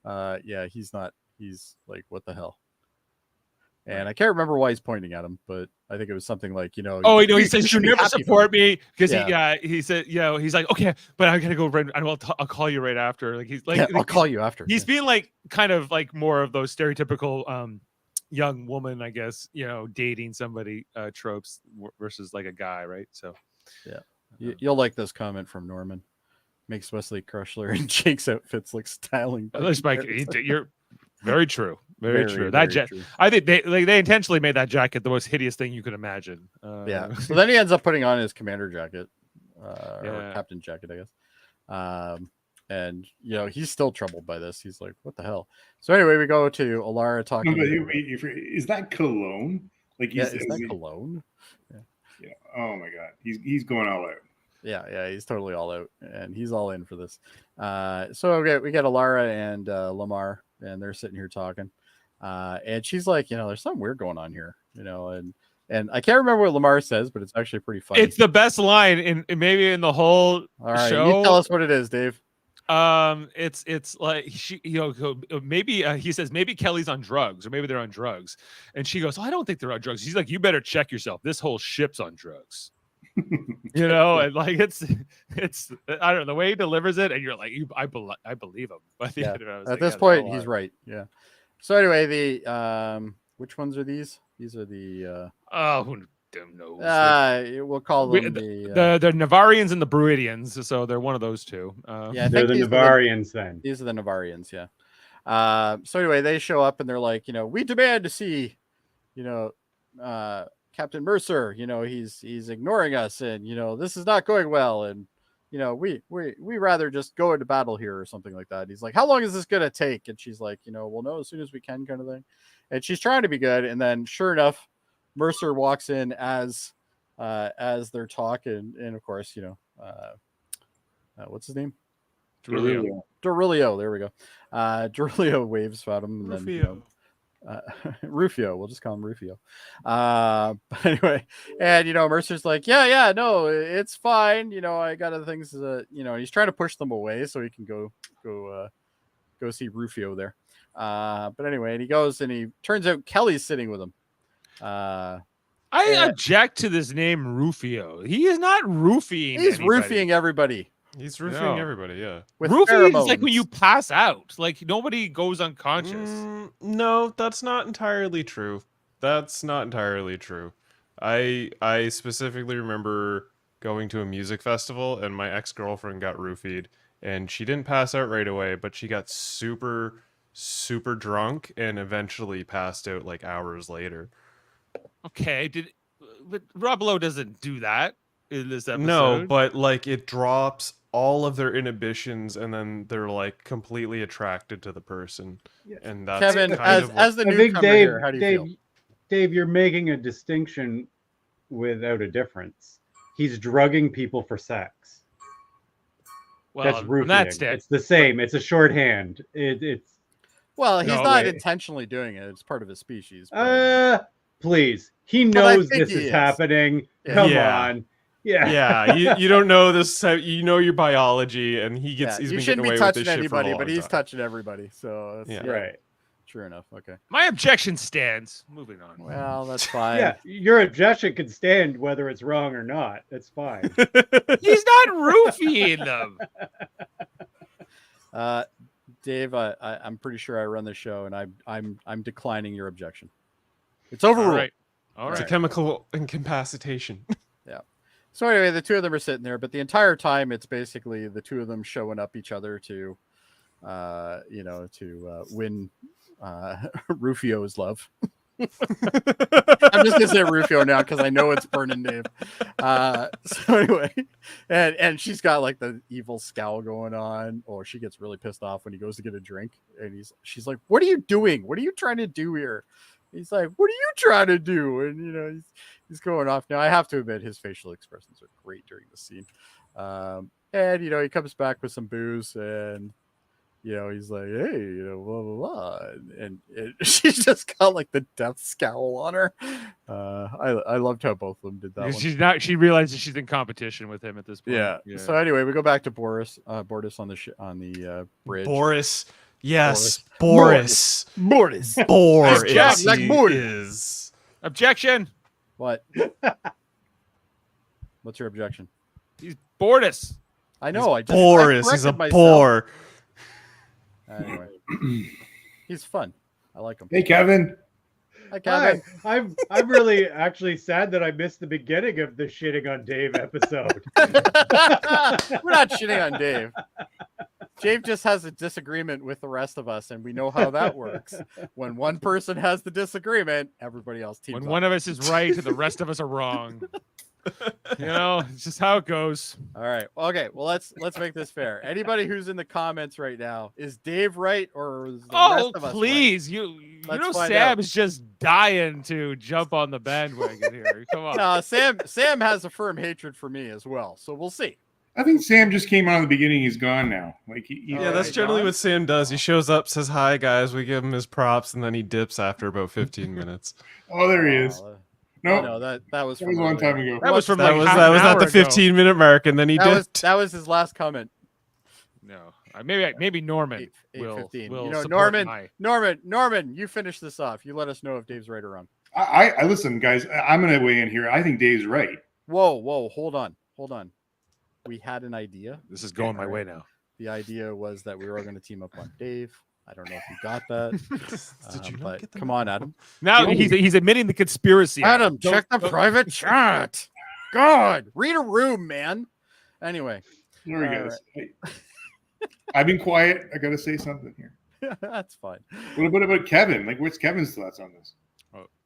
Yeah, he's like, what the hell? And I can't remember why he's pointing at him, but I think it was something like, Oh, he you says should you be never happy for support me." me because Yeah. he said, he's like, okay, but I gotta go right. I'll call you right after. Like he's like, Yeah, I'll call you after. He's Yeah. being like kind of like more of those stereotypical young woman, I guess, dating somebody tropes versus like a guy, right? So You'll like this comment from Norman. Makes Wesley Crusher and Jake's outfits look styling. by at least Mike, comparison. you're very true, very true. very That true. I think they intentionally made that jacket the most hideous thing you could imagine. Yeah. So then he ends up putting on his commander jacket, or Yeah. captain jacket, I guess. And he's still troubled by this. He's like, "What the hell?" So anyway, we go to Alara No, talking. but is that cologne? Like, Yeah, is is that he- cologne? Yeah. Oh my god, he's going all out. Yeah, he's totally all out, and he's all in for this. So we get Alara and Lamar, and they're sitting here talking, and she's like, there's something weird going on here, and I can't remember what Lamar says, but it's actually pretty funny. It's the best line in maybe in the whole All right, show. you tell us what it is, Dave. It's like she, maybe he says maybe Kelly's on drugs or maybe they're on drugs, and she goes, oh, I don't think they're on drugs. He's like, you better check yourself. This whole ship's on drugs. And like it's I don't know the way he delivers it, and you're like, I believe him. But Yeah. I was At like, this yeah, point, they're he's all right. Yeah. So anyway, the which ones are these? These are the damn knows. We'll call We- them the Navarians and the Bruidians, so they're one of those two. yeah, I They're think the Navarians then. these are the Navarians, yeah. So anyway, they show up and they're like, we demand to see, Captain Mercer. He's ignoring us, and this is not going well, and we rather just go into battle here or something like that. He's like, how long is this gonna take? And she's like, we'll know as soon as we can, kind of thing. And she's trying to be good, and then sure enough, Mercer walks in as they're talking, and of course, what's his name? Dorilio. There we go. Dorilio waves at him, and then Rufio. We'll just call him Rufio. But anyway, and Mercer's like, yeah, no, it's fine. I got other things. He's trying to push them away so he can go see Rufio there. But anyway, and he goes and he turns out Kelly's sitting with him. I object to this name Rufio. He is not roofing. He's anybody. roofing everybody. He's roofing No. everybody, yeah. With Roofing is like when pheromones. you pass out. Like nobody goes unconscious. No, that's not entirely true. That's not entirely true. I specifically remember going to a music festival and my ex-girlfriend got roofied and she didn't pass out right away, but she got super, super drunk and eventually passed out like hours later. Okay, but Rob Lowe doesn't do that in this episode. No, but like it drops all of their inhibitions and then they're like completely attracted to the person. Yeah. And that's Kevin, kind of as the I think newcomer Dave, here, how do you feel? Dave, you're making a distinction without a difference. He's drugging people for sex. well, That's from roofing. that stand, It's the same. It's a shorthand. It's Well, he's No, not wait. intentionally doing it. It's part of his species. but- please. He But I knows think this he is is. happening. Yeah. Come Yeah. on. Yeah. yeah, you don't know this. You know your biology, and he's you been getting shouldn't away be with touching this shit for a anybody, long but he's time. touching everybody. So Yeah. Right. true enough. Okay. my objection stands. Moving on. Well, that's fine. Yeah. Your objection can stand whether it's wrong or not. That's fine. He's not roofing them. Dave, I'm pretty sure I run the show, and I'm declining your objection. It's All overruled. right. All It's a right. chemical incapacitation. So anyway, the two of them are sitting there, but the entire time it's basically the two of them showing up each other to, win Rufio's love. I'm just gonna say Rufio now because I know it's burning Dave. So anyway, and she's got like the evil scowl going on, or she gets really pissed off when he goes to get a drink, and she's like, "What are you doing? What are you trying to do here?" He's like, "What are you trying to do?" And he's going off. Now I have to admit his facial expressions are great during the scene. And he comes back with some booze and he's like, hey, blah blah blah, and she's just got like the death scowl on her. I loved how both of them did that Because one. she's not. She realizes she's in competition with him at this point. Yeah. So anyway, we go back to Boris on the bridge. Boris. Yes, Boris. Boris. Boris. Boris. Jack, like he Boris. is. Objection. What? What's your objection? He's Bortus. I know. I Boris. He's a corrected myself. bore. Anyway, he's fun. I like him. Hey, Kevin. Hi, Kevin. Hi. I'm really actually sad that I missed the beginning of the shitting on Dave episode. We're not shitting on Dave. Dave just has a disagreement with the rest of us, and we know how that works. When one person has the disagreement, everybody else teams When up. one of us is right and the rest of us are wrong. It's just how it goes. All right. Okay. Well, let's make this fair. Anybody who's in the comments right now, is Dave right or is the rest of us please. You Let's know find Sam out. is just dying to jump on the bandwagon here. Come on. right? No, Sam has a firm hatred for me as well. So we'll see. I think Sam just came on in the beginning. He's gone now. Like Yeah, that's right, generally John. what Sam does. He shows up, says hi, guys. We give him his props, and then he dips after about 15 minutes. Oh, there he is. No, No, that was that from was a long earlier. time ago. That was from That like was half that an was at hour the ago. 15-minute mark, and then he dipped. That was his last comment. No, maybe Norman will 8:15. will support Norman, my- Norman, you finish this off. You let us know if Dave's right or wrong. I listen, guys. I'm going to weigh in here. I think Dave's right. Whoa, hold on. We had an idea. This is going my way now. The idea was that we were all going to team up on Dave. I don't know if you got that. Did you not But get the come memo? on, Adam. Now he's admitting the conspiracy. Adam, Don't- check the don't- private chat. God, read a room, man. Anyway, Sorry, All guys. I've been quiet. I got to say something here. that's fine. What about Kevin? Like, what's Kevin's thoughts on this?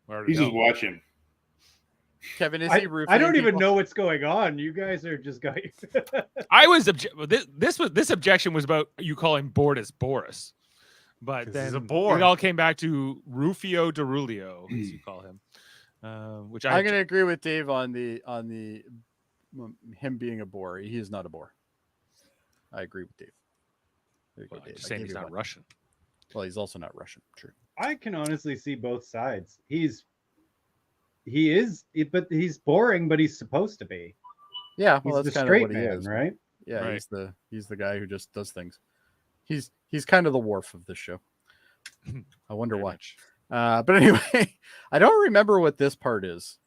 where to He's go? just watching. Kevin, is he roofing? I don't even people? know what's going on. You guys are just going. I was this objection was about you calling Boris Boris, but 'Cause then he's a bore. it all came back to Rufio Derulio, as you call him, which I'm going to agree with Dave on the him being a bore. He is not a bore. I agree with Dave. There you go, well, Dave. just I saying gave he's you not one. Russian. Well, he's also not Russian. True. I can honestly see both sides. But he's boring, but he's supposed to be. Yeah, He's well, the that's kind of straight what he man, is, right? Yeah, Right. he's the guy who just does things. He's kind of the Worf of this show. I wonder Very why. much. But anyway, I don't remember what this part is.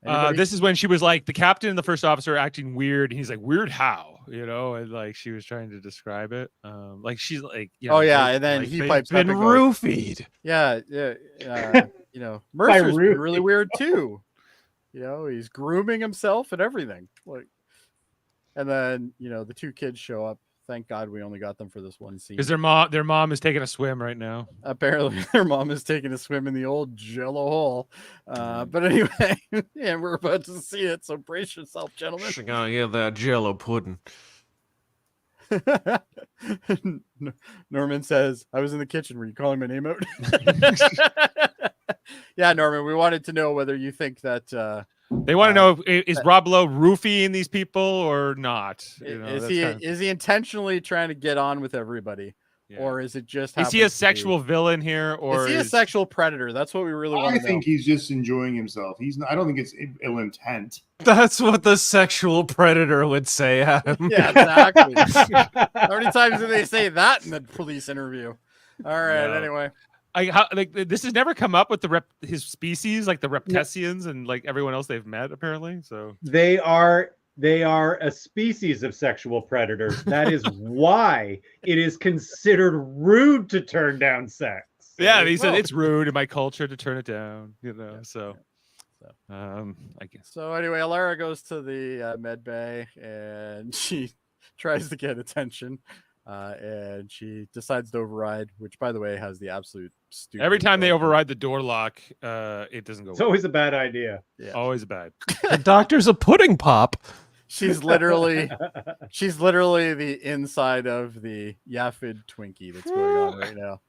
Anybody? This is when she was like the captain and the first officer acting weird, and he's like, "Weird how?" And like she was trying to describe it. Like she's like, Oh yeah, they- and then Like, he they've pipes up been and goes, roofied. "Yeah, Mercer's been Ruth. really weird too. He's grooming himself and everything. Like, and then the two kids show up. Thank God we only got them for this one scene. because their mom is taking a swim right now. Apparently, their mom is taking a swim in the old Jello hole. But anyway, and we're about to see it. So brace yourself, gentlemen. She gotta get that Jello pudding. Norman says, "I was in the kitchen. Were you calling my name out?" Yeah, Norman. We wanted to know whether you think that They want to know is Rob Lowe roofing these people or not? is he intentionally trying to get on with everybody, or is it just is he a sexual villain here, or is he a sexual predator? That's what we really want I to know. think he's just enjoying himself. He's not, I don't think it's ill intent. That's what the sexual predator would say, Adam. Yeah, exactly. How many times do they say that in the police interview? All right. No. Anyway, this has never come up with his species, like the Reptesians and like everyone else they've met apparently. So They are a species of sexual predators. That is why it is considered rude to turn down sex. yeah, he said it's rude in my culture to turn it down. I guess. So anyway, Alara goes to the med bay and she tries to get attention, and she decides to override. Which, by the way, has the absolute stupid. Every time they override the door lock, it doesn't go. It's always a bad idea. Yeah. Always bad. The doctor's a pudding pop. She's literally the inside of the Yafid Twinkie that's going on right now.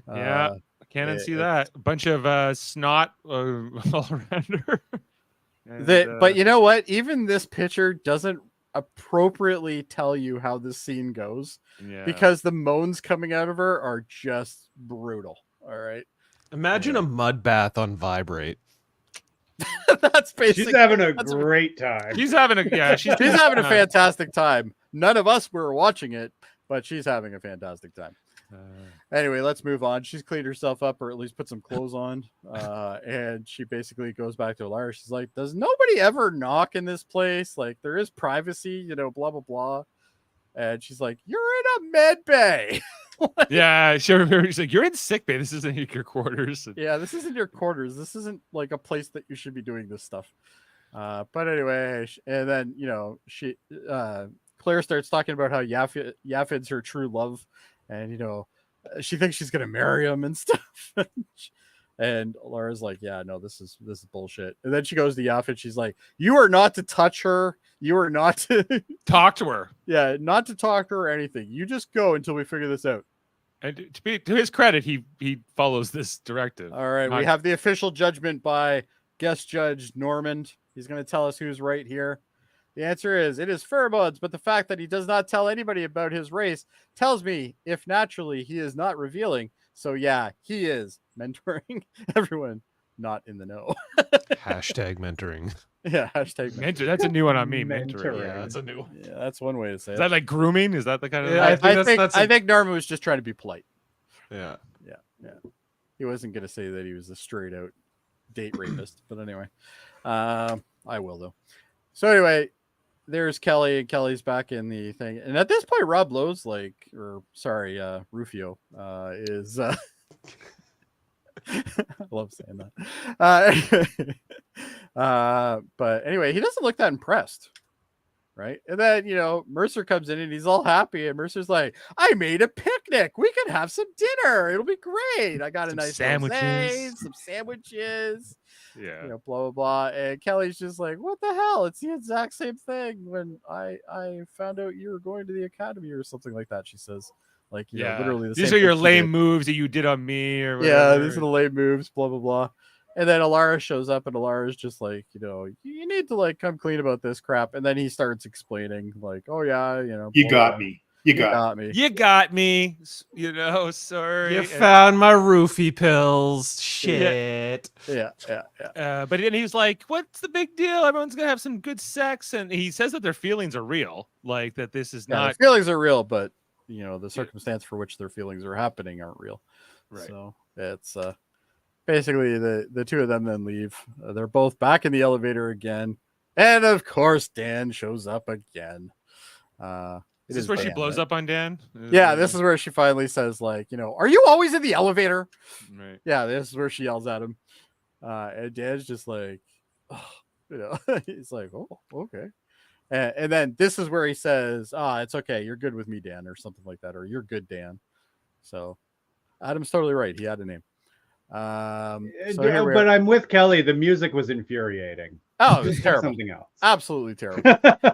Yeah, I can't it- unsee that. A bunch of snot all around her. But you know what? Even this picture doesn't appropriately tell you how this scene goes, yeah. because the moans coming out of her are just brutal. All right. Imagine a mud bath on vibrate. That's basically She's having a that's great time. she's having a she's having a fantastic time. None of us were watching it, but she's having a fantastic time. Anyway, let's move on. She's cleaned herself up, or at least put some clothes on, and she basically goes back to Alara. She's like, "Does nobody ever knock in this place? Like, there is privacy, blah blah blah." And she's like, "You're in a med bay." Yeah, she's like, "You're in sick bay. This isn't your quarters." Yeah, this isn't your quarters. This isn't like a place that you should be doing this stuff. But anyway, and then she Claire starts talking about how Yafid's her true love, and she thinks she's gonna marry him and stuff. And Laura's like, "Yeah, no, this is bullshit." And then she goes to Yafid. She's like, "You are not to touch her. You are not to Talk to her. yeah, not to talk to her or anything. You just go until we figure this out." And to his credit, he follows this directive. All right, we have the official judgment by guest judge Normand. He's going to tell us who's right here. The answer is it is pheromones, but the fact that he does not tell anybody about his race tells me if naturally he is not revealing. So yeah, he is mentoring everyone not in the know. Hashtag mentoring. Yeah, hashtag Mentor. That's a new one on me. Mentoring. Mentoring. Yeah, that's a new one. Yeah, that's one way to say Is it. that like grooming? Is that the kind of? Yeah, I think Norman was just trying to be polite. Yeah. He wasn't going to say that he was a straight out date rapist, but anyway, I will though. So anyway, there's Kelly, and Kelly's back in the thing. And at this point, Rob Lowe's Rufio is. I love saying that. But anyway, he doesn't look that impressed. Right. And then, Mercer comes in and he's all happy. And Mercer's like, I made a picnic. We can have some dinner. It'll be great. I got a nice sandwiches. some sandwiches. Yeah. Blah, blah, blah. And Kelly's just like, what the hell? It's the exact same thing when I found out you were going to the academy or something like that, she says. Like, literally the these same are your thing she lame did. moves that you did on me or whatever. Yeah, these are the lame moves, blah, blah, blah. And then Alara shows up, and Alara's just like, you need to like come clean about this crap. And then he starts explaining, like, oh yeah, you got me. You got me. You got me. Sorry. You found my roofie pills. Shit. Yeah. But then he was like, what's the big deal? Everyone's going to have some good sex. And he says that their feelings are real. Like that this is Their not. feelings are real, but, the circumstance for which their feelings are happening aren't real. Right. So it's basically the two of them then leave. They're both back in the elevator again. And of course, Dan shows up again. Is this where she blows up on Dan? Yeah, this is where she finally says, like, are you always in the elevator? Right. Yeah, this is where she yells at him. And Dan's just like, he's like, oh, okay. And then this is where he says, it's okay. You're good with me, Dan, or something like that. Or you're good, Dan. So Adam's totally right. He had a name. But I'm with Kelly. The music was infuriating. Oh, it was terrible. Something else. Absolutely terrible.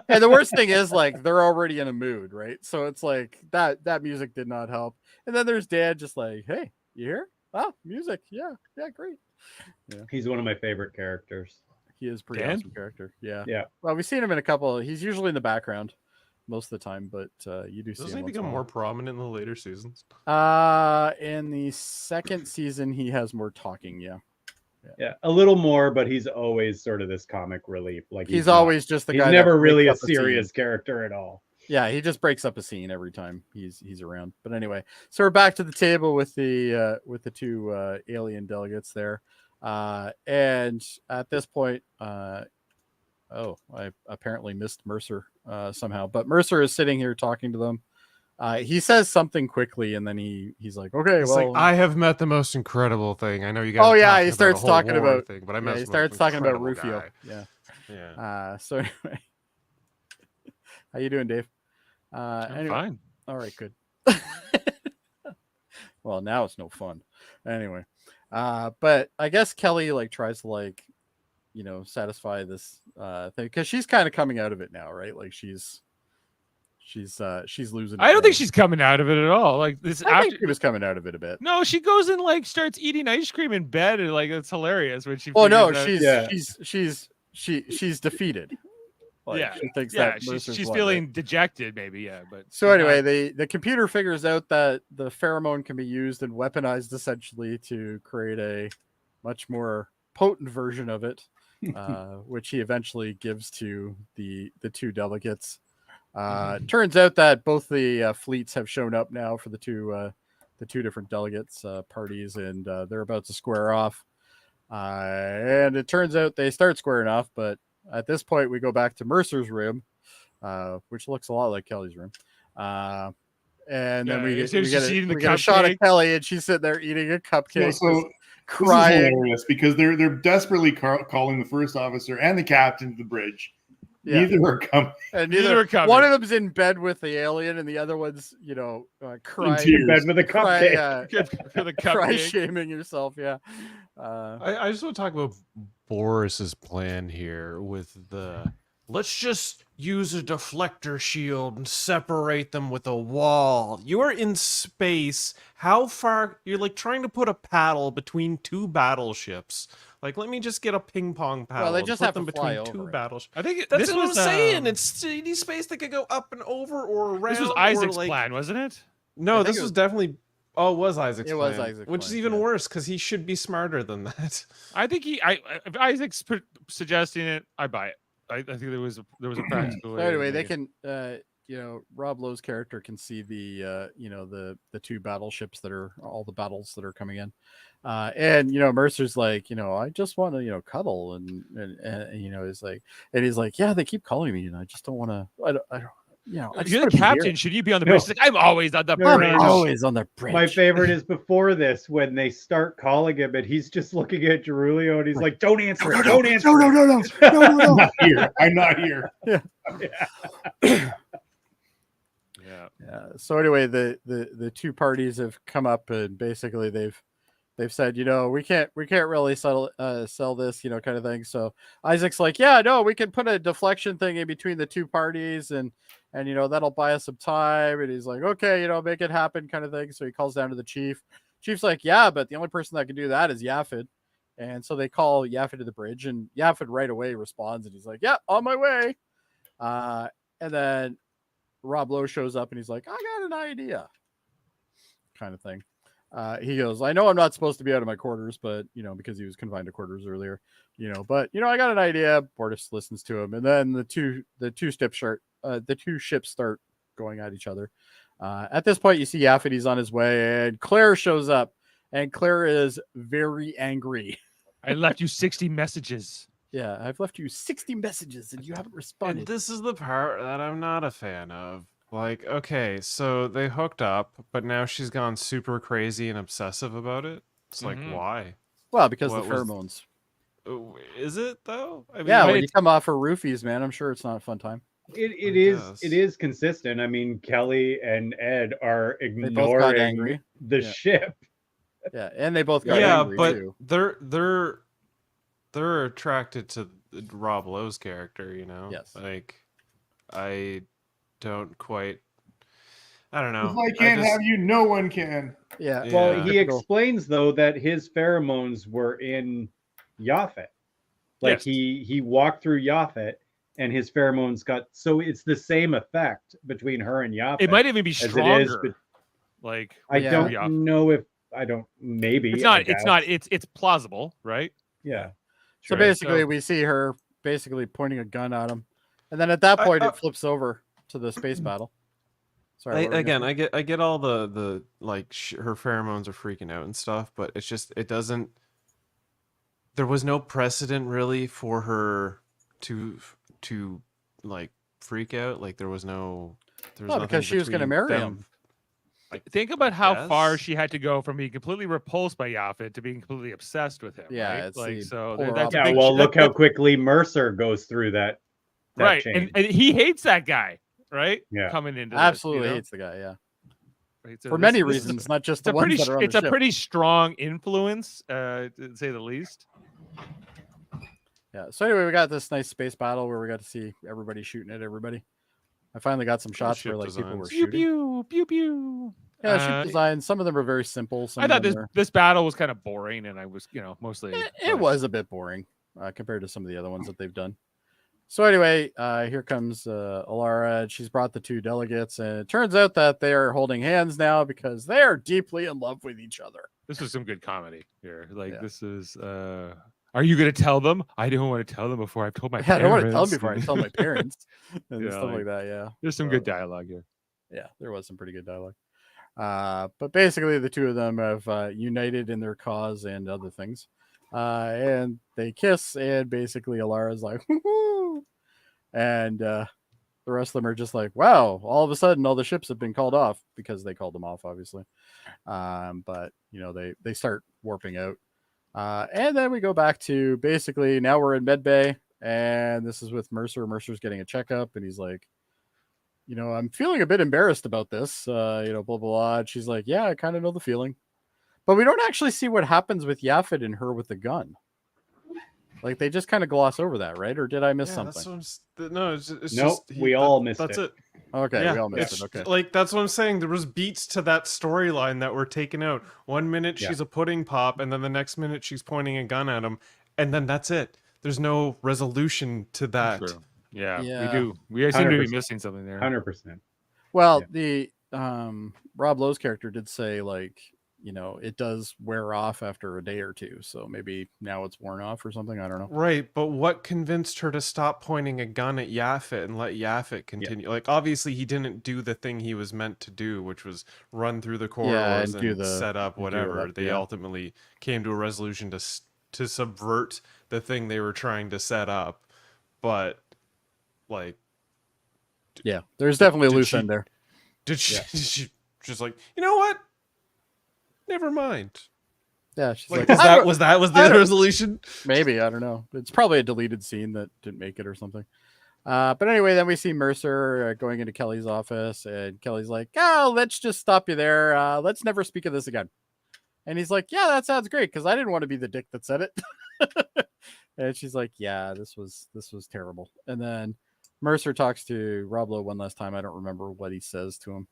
And the worst thing is, like, they're already in a mood, right? So it's like that music did not help. And then there's Dad just like, hey, you hear? Music. Yeah, great. Yeah. He's one of my favorite characters. He is a pretty Dan? awesome character. Yeah. Yeah. Well, we've seen him in a couple. He's usually in the background most of the time, but you do see Doesn't him he once in become a more while. prominent in the later seasons? In the second season, he has more talking. Yeah, a little more, but he's always sort of this comic relief. Like He's always just the guy. He's never that really a breaks up scene. serious character at all. Yeah, he just breaks up a scene every time he's around. But anyway, so we're back to the table with the two alien delegates there, and at this point, I apparently missed Mercer somehow. But Mercer is sitting here talking to them. He says something quickly, and then he's like, "Okay, It's well, like, I have met the most incredible thing. I know you guys. Oh yeah, he starts talking about thing, but I met he the starts most talking about incredible Rufio. guy. Yeah. Yeah. So anyway, how you doing, Dave? I'm Anyway. fine. All right, good. Well, now it's no fun. Anyway, but I guess Kelly like tries to like, satisfy this thing because she's kind of coming out of it now, right? Like she's losing. I don't think she's coming out of it at all. Like this I after think she was coming out of it a bit. No, she goes and like starts eating ice cream in bed, and like it's hilarious when she. Well, no, figures out- she's defeated. Like, yeah, she thinks yeah, that Mercer's she's won, feeling right? dejected, maybe, yeah. But So anyway, the computer figures out that the pheromone can be used and weaponized essentially to create a much more potent version of it, which he eventually gives to the two delegates. Turns out that both the fleets have shown up now for the two different delegates parties, and they're about to square off. And it turns out they start squaring off, but at this point we go back to Mercer's room, which looks a lot like Kelly's room. And then we get a shot of Kelly, and she's sitting there eating a cupcake, So crying. This is hilarious because they're desperately calling the first officer and the captain to the bridge. Yeah. Neither are coming. And Neither are coming. one of them's in bed with the alien, and the other one's, crying. In bed with a cupcake. for the Cry cupcake. shaming yourself. Yeah. I just want to talk about Boris's plan here with the let's just use a deflector shield and separate them with a wall. You are in space. How far? You're like trying to put a paddle between two battleships. Like, let me just get a ping pong paddle. they and just put have them to fly between two over it. battleships. I think That's this what was I'm saying. It's 3D space that could go up and over or around. this was or, Isaac's like... plan, wasn't it? No, I think this it was was- definitely. Oh, it was Isaac's It plan. was Isaac's which is plan, even yeah. worse because he should be smarter than that. I think if Isaac's suggesting it, I buy it. I think there was a practical So way. anyway, to they make it. can Rob Lowe's character can see the the two battleships that are all the battles that are coming in, and Mercer's like, I just want to cuddle, and he's like, yeah, they keep calling me, and I just don't want to. I don't. I just You're the wanna be here. captain. Should you be on the bridge? He's like, I'm always on the No, no, bridge. no. Always on the bridge. My favorite is before this when they start calling him and he's just looking at Gerulio and he's like, "Don't answer it! Don't answer it!" No. I'm not here. I'm not here. Yeah. So anyway, the two parties have come up and basically they've said, we can't really sell this, kind of thing. So Isaac's like, yeah, no, we can put a deflection thing in between the two parties and that'll buy us some time. And he's like, okay, make it happen, kind of thing. So he calls down to the chief. Chief's like, yeah, but the only person that can do that is Yaphet. And so they call Yaphet to the bridge, and Yaphet right away responds, and he's like, yeah, on my way. And then Rob Lowe shows up and he's like, I got an idea, kind of thing. He goes, I know I'm not supposed to be out of my quarters, but because he was confined to quarters earlier, but I got an idea. Bortus listens to him, and then the two ships start going at each other. At this point, you see Yaphet, he's on his way, and Claire shows up, and Claire is very angry. I left you 60 messages. Yeah, I've left you 60 messages and you haven't responded. And this is the part that I'm not a fan of. Like, okay, so they hooked up, but now she's gone super crazy and obsessive about it. It's like, why? Well, because What the was- pheromones. Is it though? I mean, Yeah, when you come off for roofies, man, I'm sure it's not a fun time. It guess. is consistent. I mean, Kelly and Ed are They both got ignoring angry. the Yeah. ship. Yeah, and they both got yeah, angry but too. they're attracted to Rob Lowe's character, Yes. Like, I don't quite. I don't know. If I can't have you, no one can. Yeah. Well, Yeah. he explains though that his pheromones were in Yaphet. Like Yes. he walked through Yaphet and his pheromones got, so it's the same effect between her and Yaphet. It might even be as it is, stronger. but Like I Yeah. don't Yeah. know if I don't maybe it's I not. It's guess. not. It's plausible, right? Yeah. So Sure. basically, So- we see her basically pointing a gun at him, and then at that point, it flips over to the space battle. Sorry. what were you gonna say? I get all the like her pheromones are freaking out and stuff, but it's just it doesn't. There was no precedent really for her to like freak out. Like there was no. There was Well, nothing because she was going to between marry them. him. Think about how far guess. she had to go from being completely repulsed by Yaphet to being completely obsessed with him. Yeah, right? it's like the so. polar That's a Yeah, big well, that- look how quickly Mercer goes through that right, change. and he hates that guy, right? Yeah. Coming into Absolutely this, hates the guy. Yeah, right? So for this- many this is a- reasons, not just It's the a ones pretty. that are on It's the a ship. pretty strong influence, to say the least. Yeah. So anyway, we got this nice space battle where we got to see everybody shooting at everybody. I finally got some shots ship where like people were designs. Pew shooting. pew pew pew. Yeah, ship Uh, designs. Some of them are very simple. Some I of thought them this are- this battle was kind of boring, and I was mostly. It was a bit boring compared to some of the other ones that they've done. So anyway, here comes Alara. She's brought the two delegates, and it turns out that they are holding hands now because they are deeply in love with each other. This was some good comedy here. Like Yeah. this is. Are you going to tell them? I don't want to tell them before I've told my Yeah, I parents. don't want to tell them before I tell my parents and Yeah, stuff like that. Yeah, There's some good dialogue here. yeah, there was some pretty good dialogue. But basically, the two of them have united in their cause and other things, and they kiss. And basically, Alara's like, woo-hoo! And the rest of them are just like, wow! All of a sudden, all the ships have been called off because they called them off, obviously. But they start warping out. And then we go back to basically now we're in medbay, and this is with Mercer. Mercer's getting a checkup, and he's like, I'm feeling a bit embarrassed about this, blah, blah, blah. And she's like, yeah, I kind of know the feeling. But we don't actually see what happens with Yaphet and her with the gun. Like they just kind of gloss over that, right? Or did I miss Yeah, that's something? what no, it's Nope, just we all missed that's it. Okay, Yeah, we all missed it's it. Okay. like that's what I'm saying. There was beats to that storyline that were taken out. 1 minute Yeah. she's a pudding pop, and then the next minute she's pointing a gun at him, and then that's it. There's no resolution to that. True. Yeah, Yeah. we do. We seem to be 100%. missing something there. 100%. Well, Yeah. the Rob Lowe's character did say like, it does wear off after a day or two. So maybe now it's worn off or something. I don't know. Right, but what convinced her to stop pointing a gun at Yaphet and let Yaphet continue? Like, obviously, he didn't do the thing he was meant to do, which was run through the corridors and do and set up and do whatever. that, They yeah. ultimately came to a resolution to subvert the thing they were trying to set up. But, like, Yeah, there's definitely a did loose she- end there. did she, Yeah. did she just like, you know what? Never mind. Yeah, she's Like, like, I don't- was I the don't- resolution? maybe, I don't know. It's probably a deleted scene that didn't make it or something. But anyway, then we see Mercer going into Kelly's office, and Kelly's like, "Oh, let's just stop you there. Let's never speak of this again." And he's like, "Yeah, that sounds great, because I didn't want to be the dick that said it." And she's like, "Yeah, this was terrible." And then Mercer talks to Rob Lowe one last time. I don't remember what he says to him.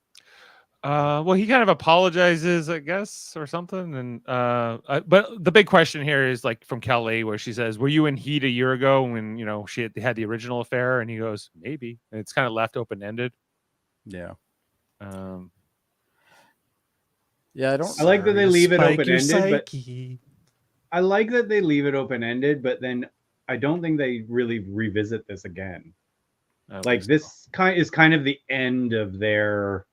Well, he kind of apologizes, I guess, or something. And but the big question here is like from Kelly, where she says, "Were you in heat a year ago when she had the original affair?" And he goes, "Maybe." And it's kind of left open ended. Yeah, Um, yeah, I don't. I like that they leave it open-ended, but psyche. I like that they leave it open-ended, but then I don't think they really revisit this again. I don't Like think so. this is kind of the end of their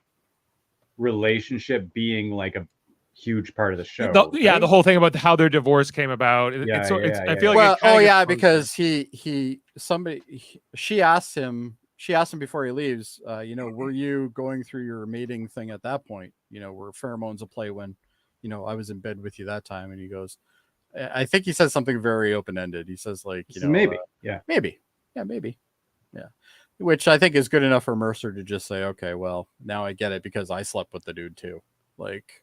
relationship being like a huge part of the show. Yeah, right? the whole thing about how their divorce came about. Yeah, I yeah, feel like Well, it kinda gets thrown because she asked him before he leaves, were you going through your mating thing at that point? Were pheromones a play when, I was in bed with you that time? And he goes, I think he says something very open-ended. He says like, maybe, maybe, yeah, maybe, yeah, which I think is good enough for Mercer to just say, okay, well, now I get it because I slept with the dude too. Like,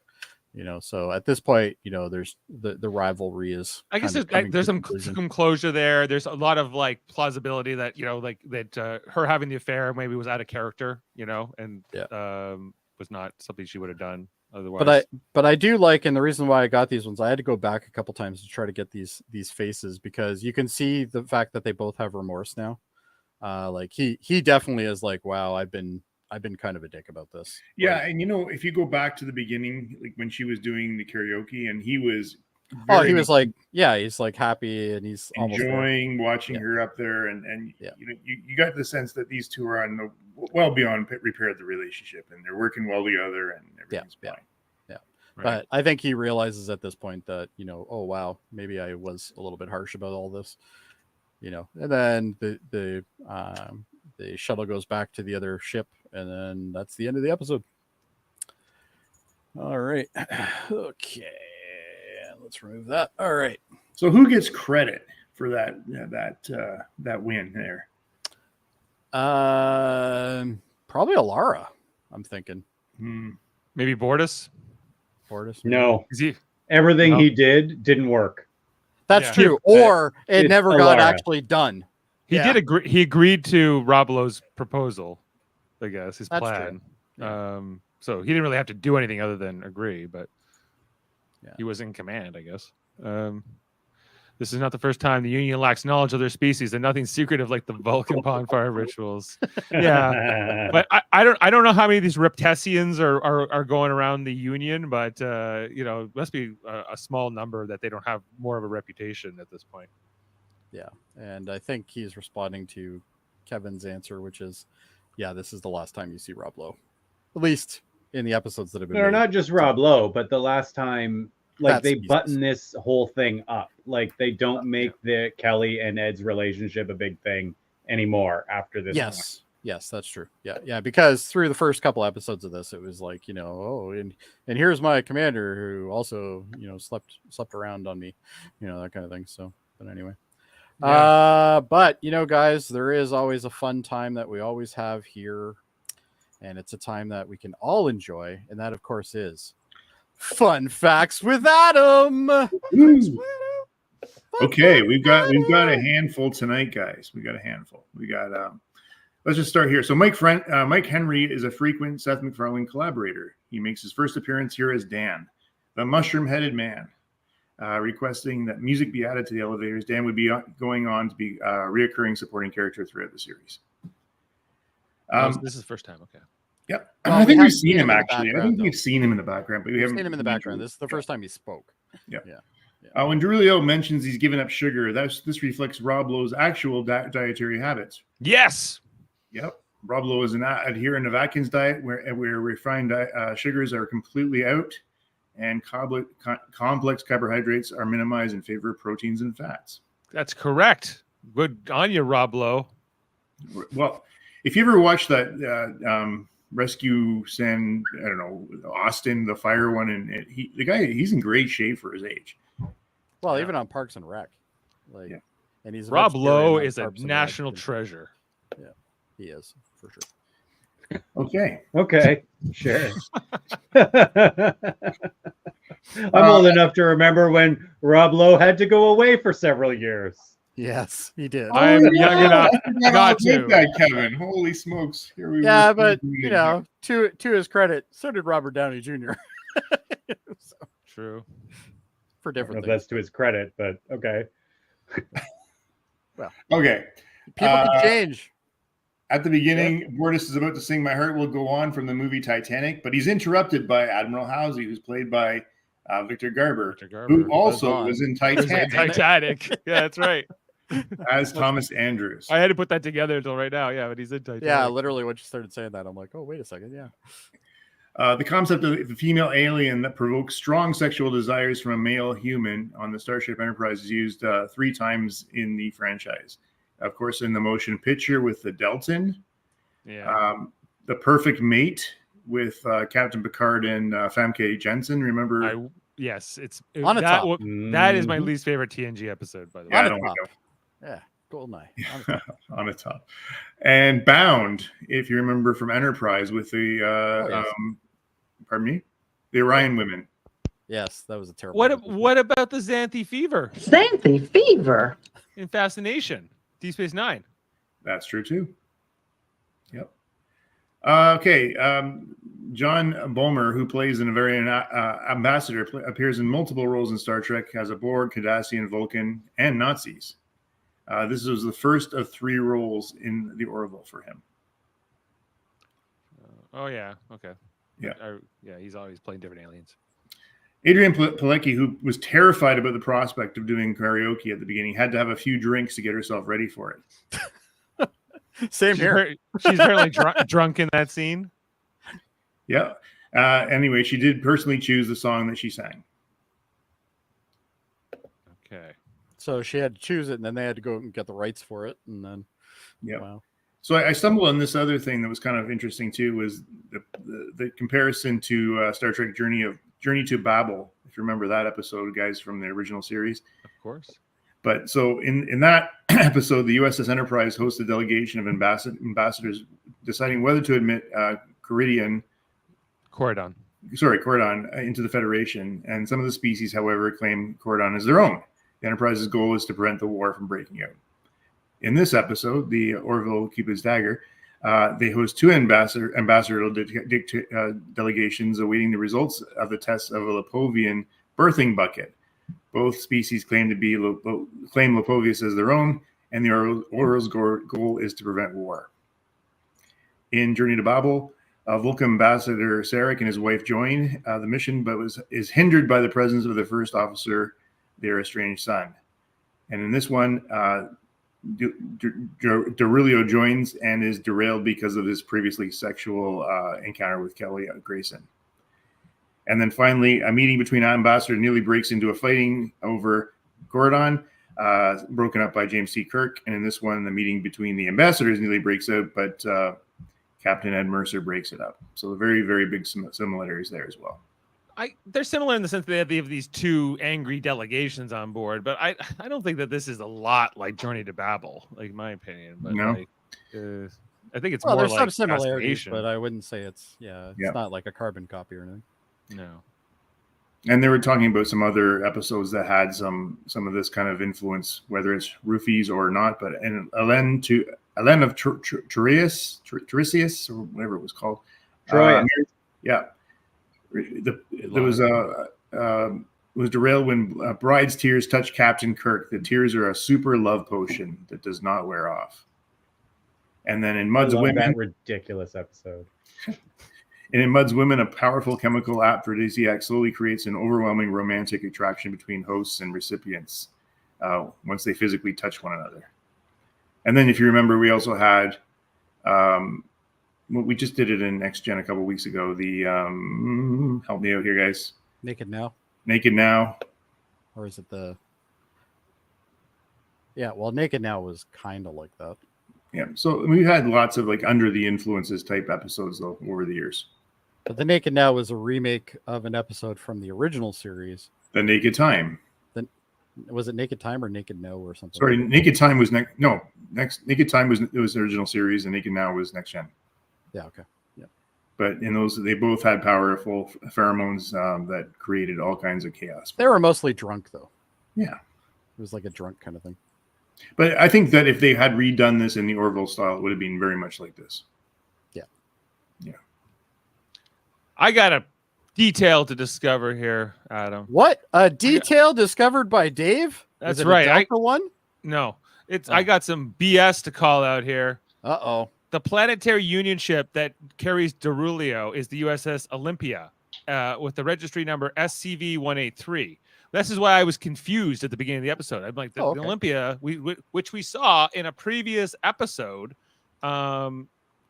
so at this point, there's the rivalry is. I guess kind of coming there's to some conclusion. closure there. There's a lot of like plausibility that her having the affair maybe was out of character, and was not something she would have done otherwise. But I do like, and the reason why I got these ones, I had to go back a couple times to try to get these faces, because you can see the fact that they both have remorse now. Like he definitely is like, wow, I've been kind of a dick about this. Yeah, Like, and if you go back to the beginning, like when she was doing the karaoke, and he was he was like, yeah, he's like happy and he's almost there. enjoying watching Yeah. her up there, and Yeah. you got the sense that these two are on the well beyond repair of the relationship, and they're working well together, and everything's fine. Right. But I think he realizes at this point that, oh wow, maybe I was a little bit harsh about all this, and then the shuttle goes back to the other ship, and then that's the end of the episode. All right. Okay. Let's remove that. All right. So who gets credit for that win there? Probably Alara, I'm thinking. Maybe Bortus. No, Is he? everything No. he didn't work. That's Yeah. true. Or it It's never got Alara. actually done. He Yeah. did agree. He agreed to Rob Lowe's proposal, I guess, his That's plan. true. So he didn't really have to do anything other than agree, but Yeah. he was in command, I guess. This is not the first time the Union lacks knowledge of their species, and nothing secretive like the Vulcan bonfire rituals. Yeah, but I don't know how many of these Reptesians are going around the Union, but it must be a small number that they don't have more of a reputation at this point. Yeah. And I think he's responding to Kevin's answer, which is, yeah, this is the last time you see Rob Lowe. At least in the episodes that have been They're made. not just Rob Lowe, but the last time, like, That's they Jesus. button this whole thing up. Like, they don't make the Kelly and Ed's relationship a big thing anymore after this. Yes. Yes, that's true. Yeah, because through the first couple episodes of this, it was like, oh, and here's my commander who also, slept around on me, that kind of thing. So, but anyway. Yeah. But guys, there is always a fun time that we always have here, and it's a time that we can all enjoy, and that of course is Fun Facts with Adam. Ooh. Okay, we've got a handful tonight, guys. We got a handful. We got let's just start here. So Mike Henry is a frequent Seth MacFarlane collaborator. He makes his first appearance here as Dan, the mushroom-headed man, requesting that music be added to the elevators. Dan would be going on to be a reoccurring supporting character throughout the series. This is the first time. Okay. Yep. Well, I we think have we've seen seen him him in the actually. I background, think though. we've seen him in the background, but we We've haven't seen him in the seen background. This is the first time he spoke. When Derulio mentions he's given up sugar, this reflects Rob Lowe's actual dietary habits. Yes. Yep. Rob Lowe is an adherent of Atkins' diet, where refined sugars are completely out, and complex carbohydrates are minimized in favor of proteins and fats. That's correct. Good on you, Rob Lowe. Well, if you ever watch that Rescue San, I don't know, Austin, the fire one, and he's in great shape for his age. Well, Yeah. even on Parks and Rec, like, Yeah. and he's a Rob vegetarian Lowe on is a Parks and Rec, national and treasure. he is for sure. Okay. Okay, sure. I'm old enough to remember when Rob Lowe had to go away for several years. Yes, he did. I'm young enough I forgot all not about to. that, Kevin. Holy smokes! Here we Yeah, were. but to his credit, so did Robert Downey Jr. So, True. for I don't know different if things. that's to his credit, but okay. Okay. People can change. At the beginning, Bordas is about to sing "My Heart Will Go On" from the movie Titanic, but he's interrupted by Admiral Housey, who's played by Victor Garber, Victor Garber. who also Vaughn. was in It was like Titanic Titanic. Yeah, that's right. as Thomas Andrews. I had to put that together until right now. Yeah, but he's in Titanic. Yeah, literally, when you started saying that, I'm like, oh, wait a second, yeah. The concept of the female alien that provokes strong sexual desires from a male human on the Starship Enterprise is used 3 times in the franchise. Of course, in the motion picture with the Delton, Yeah. The Perfect Mate with Captain Picard and Famke Jensen. Remember? Yes, On a that. top. That is my Mhm. least favorite TNG episode, by the way. Yeah, On I a don't top. know. Yeah, Goldeneye. On a top. On the top. And Bound, if you remember from Enterprise with the yes. pardon me, the Orion women. Yes, that was a terrible. What about the Xanthi fever Xanthi fever. in Fascination? Deep Space Nine. That's true too. Yep. Okay. John Bulmer, who plays an Avarian ambassador, appears in multiple roles in Star Trek as a Borg, Cardassian, Vulcan, and Nazis. This was the first of 3 roles in the Orville for him. Oh yeah. Okay. Yeah. Yeah. He's always playing different aliens. Adrian Pilecki, who was terrified about the prospect of doing karaoke at the beginning, had to have a few drinks to get herself ready for it. Same here. She's apparently drunk in that scene. Yeah. Anyway, she did personally choose the song that she sang. Okay. So she had to choose it, and then they had to go and get the rights for it, and then Yeah. wow. So I stumbled on this other thing that was kind of interesting too, was the comparison to Star Trek Journey to Babel. If you remember that episode, guys, from the original series. Of course. But so in that episode, the U.S.S. Enterprise hosts a delegation of ambassadors deciding whether to admit Coridan into the Federation. And some of the species, however, claim Coridan as their own. The Enterprise's goal is to prevent the war from breaking out. In this episode, the Orville Cupid's Dagger, they host 2 ambassadorial delegations awaiting the results of the test of a Lipovian birthing bucket. Both species claim Lipovius as their own, and the Orville's goal is to prevent war. In Journey to Babel, Vulcan Ambassador Sarek and his wife join the mission, but is hindered by the presence of the first officer, their estranged son. And in this one, Derulio joins and is derailed because of his previously sexual encounter with Kelly Grayson. And then finally, a meeting between Ambassador nearly breaks into a fighting over Coridan, broken up by James T. Kirk. And in this one, the meeting between the ambassadors nearly breaks out, but Captain Ed Mercer breaks it up. So very, very big similarities there as well. They're similar in the sense that they have these 2 angry delegations on board, but I don't think that this is a lot like Journey to Babel, like my opinion. But No. I think it's Well, more there's like some similarities, fascination. but I wouldn't say it's not like a carbon copy or anything. No. And they were talking about some other episodes that had some of this kind of influence, whether it's roofies or not. But in Elen of Tiresias, or whatever it was called. Troya. Yeah. There was was derailed when bride's tears touch Captain Kirk. The tears are a super love potion that does not wear off. And then in I Mud's love Women, that ridiculous episode. and in Mud's Women, a powerful chemical aphrodisiac slowly creates an overwhelming romantic attraction between hosts and recipients once they physically touch one another. And then, if you remember, we also had, we just did it in Next Gen a couple weeks ago. The help me out here, guys. Naked Now, Naked Now. or is it the? Yeah, well, Naked Now was kind of like that. Yeah, so we've had lots of like under the influences type episodes though over the years. But the Naked Now was a remake of an episode from the original series. The Naked Time. Was it Naked Time or Naked No or something? Sorry, Naked Time was Naked Time was the original series, and Naked Now was Next Gen. Yeah. Okay. Yeah. But in those, they both had powerful pheromones that created all kinds of chaos. They were mostly drunk though. Yeah. It was like a drunk kind of thing. But I think that if they had redone this in the Orville style, it would have been very much like this. Yeah. Yeah. I got a detail to discover here, Adam. What? A detail discovered by Dave? That's Is it a right. Delta one? No, it's Oh. I got some BS to call out here. Uh-oh. The planetary union ship that carries Derulio is the USS Olympia with the registry number SCV-183. This is why I was confused at the beginning of the episode. I'm like, the Olympia, which we saw in a previous episode. Oh,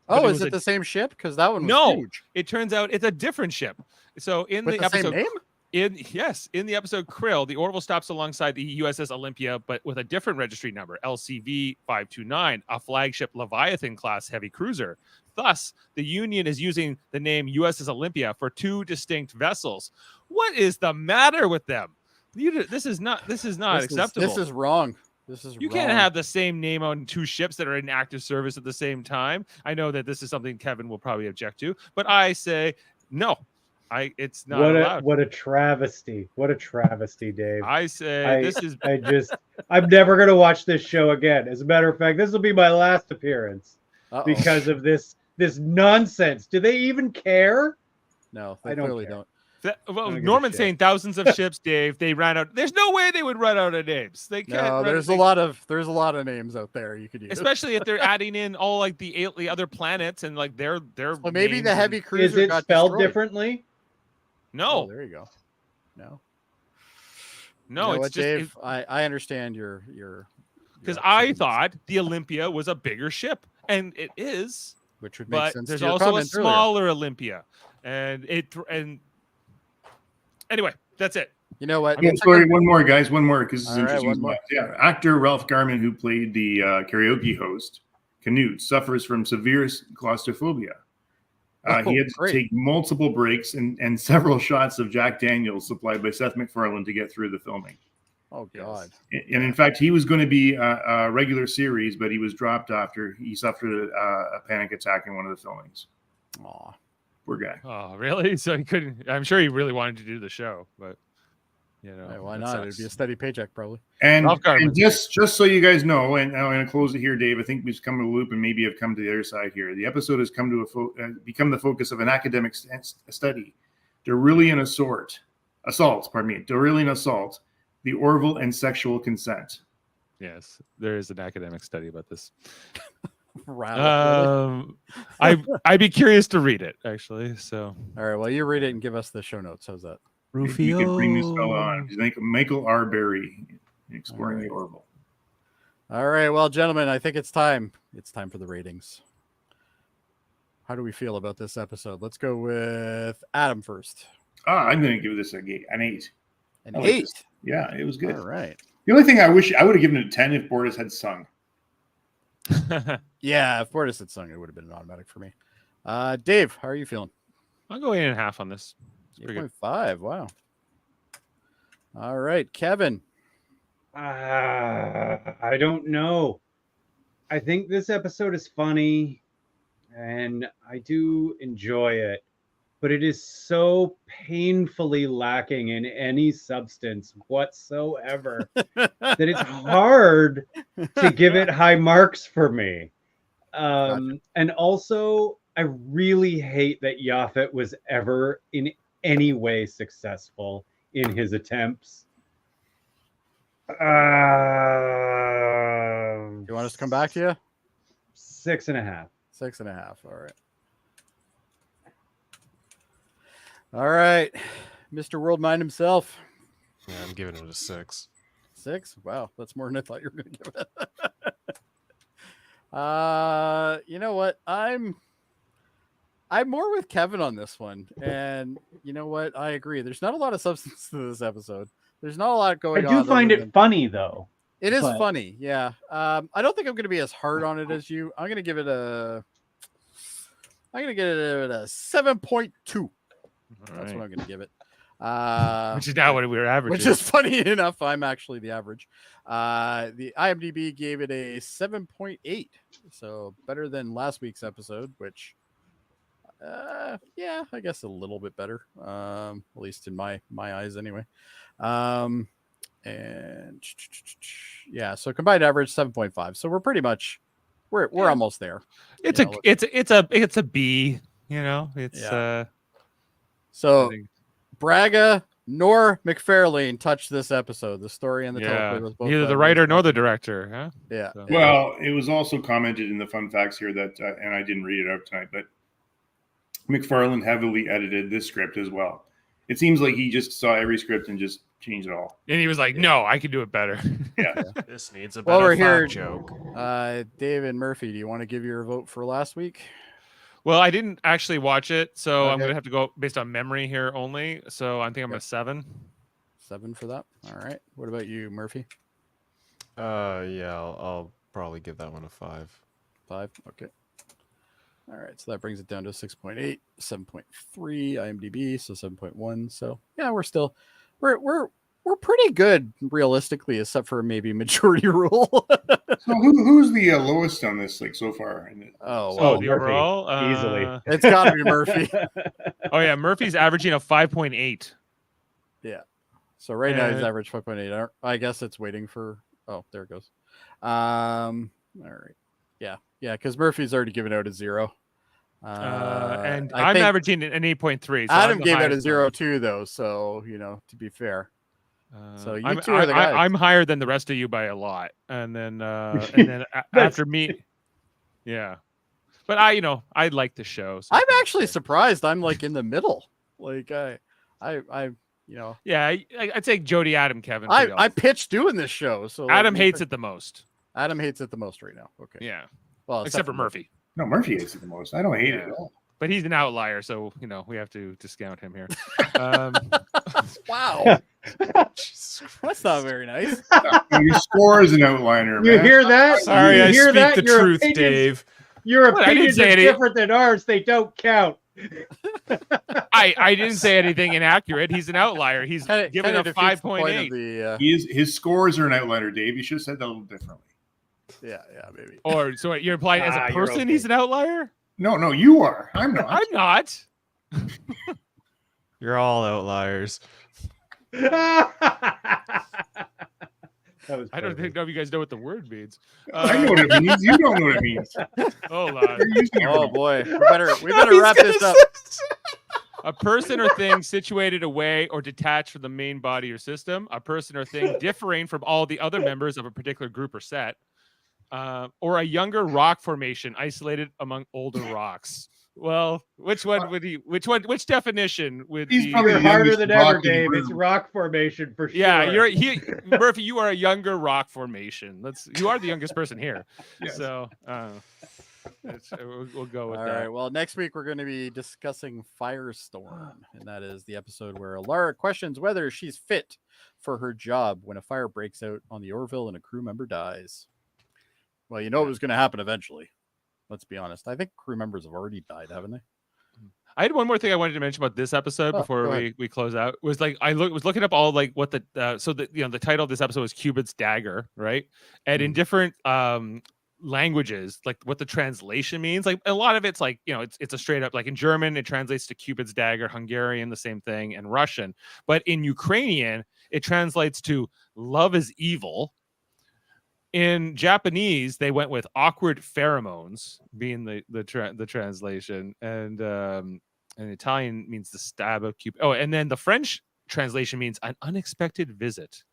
is it the same ship? Because that one was huge. It turns out it's a different ship. So in With the episode, same name? in the episode Krill, the Orville stops alongside the USS Olympia, but with a different registry number, LCV-529, a flagship Leviathan class heavy cruiser. Thus, the Union is using the name USS Olympia for two distinct vessels. What is the matter with them? This is not acceptable. This is wrong. You can't have the same name on two ships that are in active service at the same time. I know that this is something Kevin will probably object to, but I say no. It's not allowed. What a travesty. What a travesty, Dave. I say this is I'm never gonna watch this show again. As a matter of fact, this will be my last appearance because of this nonsense. Do they even care? No, they clearly don't. Norman's saying thousands of ships, Dave. They ran out. There's no way they would run out of names. They can't. No, there's a lot of names out there you could use. Especially if they're adding in all like the other planets and like their. Well, maybe the heavy cruiser is it got spelled destroyed. differently? No. Oh, there you go. No. No, you know it's what, just Dave. I understand your because I thought the Olympia was a bigger ship, and it is. Which would make sense. But there's to your also a comments smaller Olympia, and anyway, that's it. You know what? Yeah, sorry, one more, guys. One more, because this is All right, interesting. one more. Yeah, actor Ralph Garman, who played the karaoke host, Canute, suffers from severe claustrophobia. He had to take multiple breaks and several shots of Jack Daniels supplied by Seth MacFarlane to get through the filming. Oh, God. And in fact, he was going to be a regular series, but he was dropped after he suffered a panic attack in one of the filmings. Aw. Poor guy. Oh, really? So he couldn't. I'm sure he really wanted to do the show, but you know, hey, why not? It'd be a steady paycheck, probably. And just so you guys know, and I'm going to close it here, Dave. I think we've come to the loop, and maybe have come to the other side here. The episode has come to become the focus of an academic study. Derullian assault. Derullian assault. The Orville and sexual consent. Yes, there is an academic study about this. I'd be curious to read it, actually. So, all right, well, you read it and give us the show notes. How's that? Rufio. You can bring this fellow on. He's like Michael R. Berry, exploring the Orville. All right, well, gentlemen, I think it's time. It's time for the ratings. How do we feel about this episode? Let's go with Adam first. I'm going to give this an 8. An 8? Yeah, it was good. All right. The only thing I wish I would have given it a 10 if Bordas had sung. Yeah, if Bordas had sung, it would have been an automatic for me. Dave, how are you feeling? I'll go 8.5 on this. 8.5. Wow. All right, Kevin. I don't know. I think this episode is funny, and I do enjoy it, but it is so painfully lacking in any substance whatsoever that it's hard to give it high marks for me. And also, I really hate that Japhet was ever in any way successful in his attempts. You want us to come back to you? 6.5. 6.5. All right. All right. Mr. World Mind himself. Yeah, I'm giving it a 6. 6? Wow, that's more than I thought you were going to give it. You know what? I'm more with Kevin on this one. And you know what? I agree. There's not a lot of substance to this episode. There's not a lot I going on. do find other it funny though. It is but- funny, yeah. I don't think I'm going to be as hard on it as you. I'm going to give it a 7.2. That's what I'm going to give it. Which is now what we were averaging. Which is funny enough. I'm actually the average. The IMDb gave it a 7.8, so better than last week's episode, which, yeah, I guess a little bit better, at least in my eyes, anyway. And yeah, so combined average 7.5. So we're pretty much we're almost there. It's You know, it's a B. You know, it's So I think- Braga nor McFarlane touched this episode. The story and the teleplay was both neither by the writer nor the director. Huh? Yeah. So- Well, it was also commented in the fun facts here that, and I didn't read it out tonight, but McFarlane heavily edited this script as well. It seems like he just saw every script and just changed it all. And he was like, "No, I can do it better." Yeah. This needs a While better we're here- fat joke. David Murphy, do you want to give your vote for last week? Well, I didn't actually watch it, so I'm Okay. gonna have to go based on memory here only. So I think I'm Okay. a 7. 7 for that. All right. What about you, Murphy? Yeah, I'll probably give that one a 5. 5. Okay. All right. So that brings it down to 6.8, 7.3 IMDb, so 7.1. So yeah, we're pretty good realistically, except for maybe majority rule. So who's the lowest on this like so far? And Oh, So well, the Murphy, overall, easily. it's got to be Murphy. Oh yeah, Murphy's averaging a 5.8. So right now he's And- average 5.8. I guess it's waiting for. Oh, there it goes. All right. Yeah, because Murphy's already given out a 0. And I I'm think averaging an 8.3. So Adam I'm the gave it a highest 0 one. too, though. So to be fair. So you I'm, two are the guys. I'm higher than the rest of you by a lot, and then after me, yeah. But I like the show. So I'm it's actually okay. surprised. I'm like in the middle. Like Yeah, I'd say Jody, Adam, Kevin. pretty I awesome. pitched doing this show. So Adam hates it the most. Adam hates it the most right now. Okay. Yeah, Well, except for Murphy. no, Murphy hates it the most. I don't hate it Yeah. at all. But he's an outlier, so we have to discount him here. Wow, Jesus that's not very nice. Your score is an outliner, You man. hear that? Sorry, you I hear speak that? the Your truth, opinions- Dave. Your What? I didn't opinions say are any- different than ours. They don't count. I didn't say anything inaccurate. He's an outlier. He's Kinda given a defeats the point of 5.8. the, His scores are an outliner, Dave. You should have said that a little differently. yeah, maybe. Or so you're implying as a You're person okay. he's an outlier? No, you are. I'm not. I'm not. You're all outliers. That was I don't perfect. know if you guys know what the word means. I know what it means. You don't know what it means. Hold on. You're using it Oh wrong. boy, we better wrap this up. A person or thing situated away or detached from the main body or system. A person or thing differing from all the other members of a particular group or set. Or a younger rock formation isolated among older rocks. Well, which definition would He's be? probably You're the harder youngest than ever, rock in the Dave. It's room. rock formation for sure. Yeah, Murphy. You are a younger rock formation. You are the youngest person here. Yes. So we'll go with All that. right. Well, next week we're going to be discussing Firestorm, and that is the episode where Lara questions whether she's fit for her job when a fire breaks out on the Orville and a crew member dies. Well, it was going to happen eventually. Let's be honest. I think crew members have already died, haven't they? I had one more thing I wanted to mention about this episode Oh, before go ahead. we close out. Was like was looking up all like what the the title of this episode was Cupid's Dagger, right? And in different languages, like what the translation means. Like a lot of it's like it's a straight up like in German it translates to Cupid's Dagger, Hungarian the same thing, and Russian. But in Ukrainian it translates to love is evil. In Japanese, they went with awkward pheromones being the translation, and in Italian means the stab of Cupid. Oh, and then the French translation means an unexpected visit.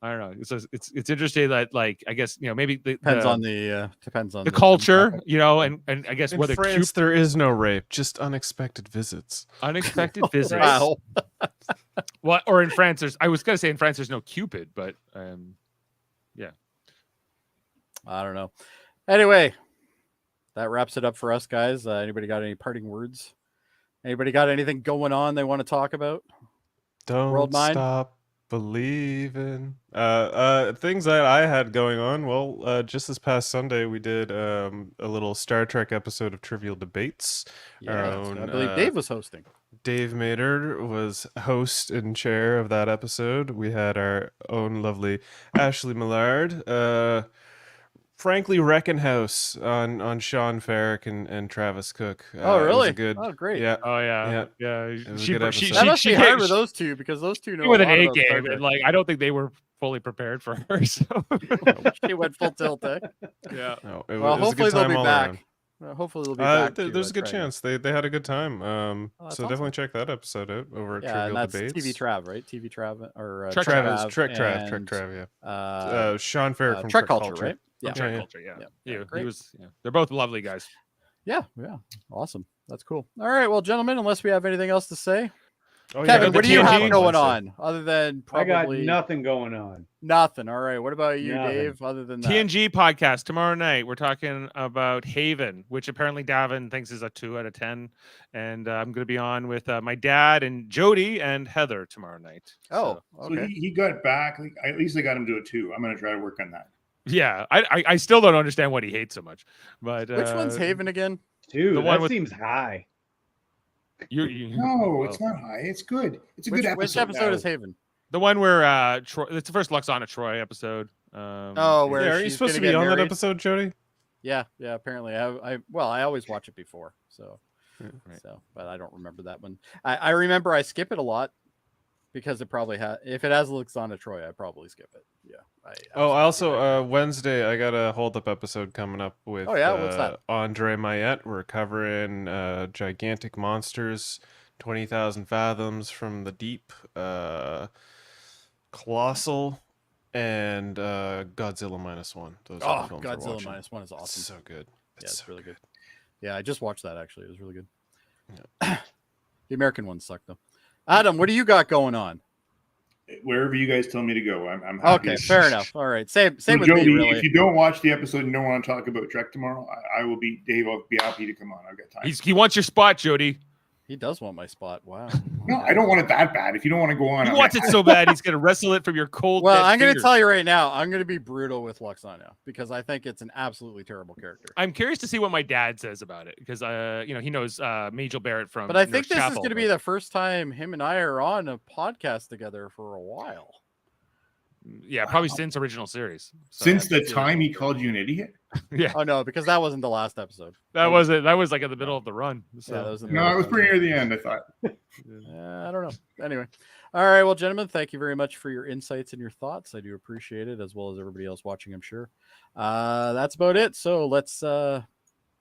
I don't know. It's interesting that like I guess maybe Depends on the culture, and I guess In whether France, there is no rape, just unexpected visits. unexpected visits. Wow. Well, or in France, I was gonna say in France there's no Cupid, but yeah. I don't know. Anyway, that wraps it up for us, guys. Anybody got any parting words? Anybody got anything going on they want to talk about? Don't World Mind? stop believing. Things that I had going on. Well, just this past Sunday, we did a little Star Trek episode of Trivial Debates. Yes, I believe Dave was hosting. Dave Maynard was host and chair of that episode. We had our own lovely Ashley Millard. Frankly, Reckenhouse on Sean Farrick and Travis Cook. Oh, it was really? a good, Oh, great. Yeah. Oh yeah. It was a She good episode. That must be hard came- with those two because those two know with a an lot A about Star game, Trek. and like I don't think they were fully prepared for her. So She went full tilt. Eh? yeah. No, Well, it was a hopefully good they'll time be all back. around. Hopefully they'll be back. There's a good chance they had a good time. that's So definitely check that episode out over at Yeah, Trivial and that's Debates. TV Trav, right? TV Trav or Trek Trav, yeah. Sean Farrick from Trek Culture, right? Yeah. Trek yeah. Culture, yeah. Yeah, He great. was. Yeah. They're both lovely guys. Yeah, awesome. That's cool. All right, well, gentlemen, unless we have anything else to say, Oh, Kevin, the what do you TNG have going Wednesday. on other than I got probably nothing going on. nothing? All right, what about you, Nothing. Dave? Other than that, TNG podcast tomorrow night. We're talking about Haven, which apparently Davin thinks is a 2 out of 10, and I'm going to be on with my dad and Jody and Heather tomorrow night. oh, So okay. he got back. Like, at least I got him to a 2. I'm going to try to work on that. Yeah, I still don't understand what he hates so much. But Which one's Haven again? Dude, The one that with- seems high. No, it's not high. It's good. It's a good episode. Which episode now. is Haven? the one where Troy. It's the first Luxana Troy episode. Oh, where Yeah, are you she's supposed to gonna be get on that married? episode, Jody? Yeah. Apparently, I always watch it before, so Right. but I don't remember that one. I remember I skip it a lot because it probably if it has Luxana Troy, I probably skip it. Yeah. Oh, I also Wednesday I got a hold up episode coming up with Oh, yeah? What's that? Andre Mayette. We're covering gigantic monsters, 20,000 fathoms from the deep, Colossal, and Godzilla -1. Those are the films we're Godzilla watching. -1 is It's awesome. so good. It's so really good. Yeah, I just watched that actually. It was really good. The American ones suck though. Adam, what do you got going on? Wherever you guys tell me to go, I'm happy. Okay, fair enough. All right, same So with Jody, me. Really, if you don't watch the episode and don't want to talk about Trek tomorrow, I will be Dave. I'll be happy to come on. I've got time. He wants your spot, Jody. he does want my spot. Wow. No, I don't want it that bad. If you don't want to go on, He I'm wants it so bad he's gonna wrestle it from your cold. Well, dead I'm going to fingers. tell you right now. I'm going to be brutal with Luxana because I think it's an absolutely terrible character. I'm curious to see what my dad says about it because he knows Majel Barrett from. But I think Nurse this is Chapel, going to be the first time him and I are on a podcast together for a while. Yeah, probably since original series. So, Since the time he called you an idiot. yeah, Oh no, because that wasn't the last episode. that was it. That was like in the middle of the run. So. Yeah, that was in the No, it was middle. pretty near the end. I thought. I don't know. Anyway, all right. Well, gentlemen, thank you very much for your insights and your thoughts. I do appreciate it, as well as everybody else watching, I'm sure. That's about it. So let's, you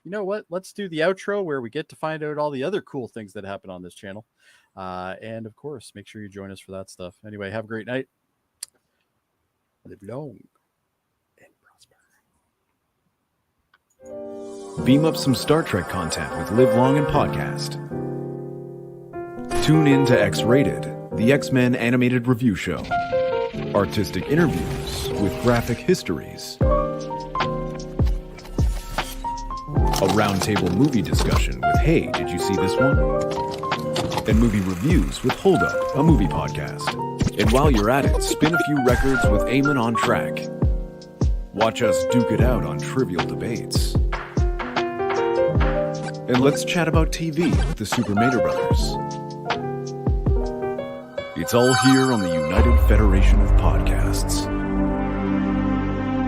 know what? Let's do the outro where we get to find out all the other cool things that happen on this channel. And of course, make sure you join us for that stuff. Anyway, have a great night. Live long and prosper. Beam up some Star Trek content with Live Long and Podcast. Tune in to X-Rated, the X-Men animated review show. Artistic interviews with graphic histories. A roundtable movie discussion with Hey, did you see this one? And movie reviews with Hold Up, a movie podcast. And while you're at it, spin a few records with Eamon on Track. Watch us duke it out on Trivial Debates. And let's chat about TV with the Super Mater Brothers. It's all here on the United Federation of Podcasts.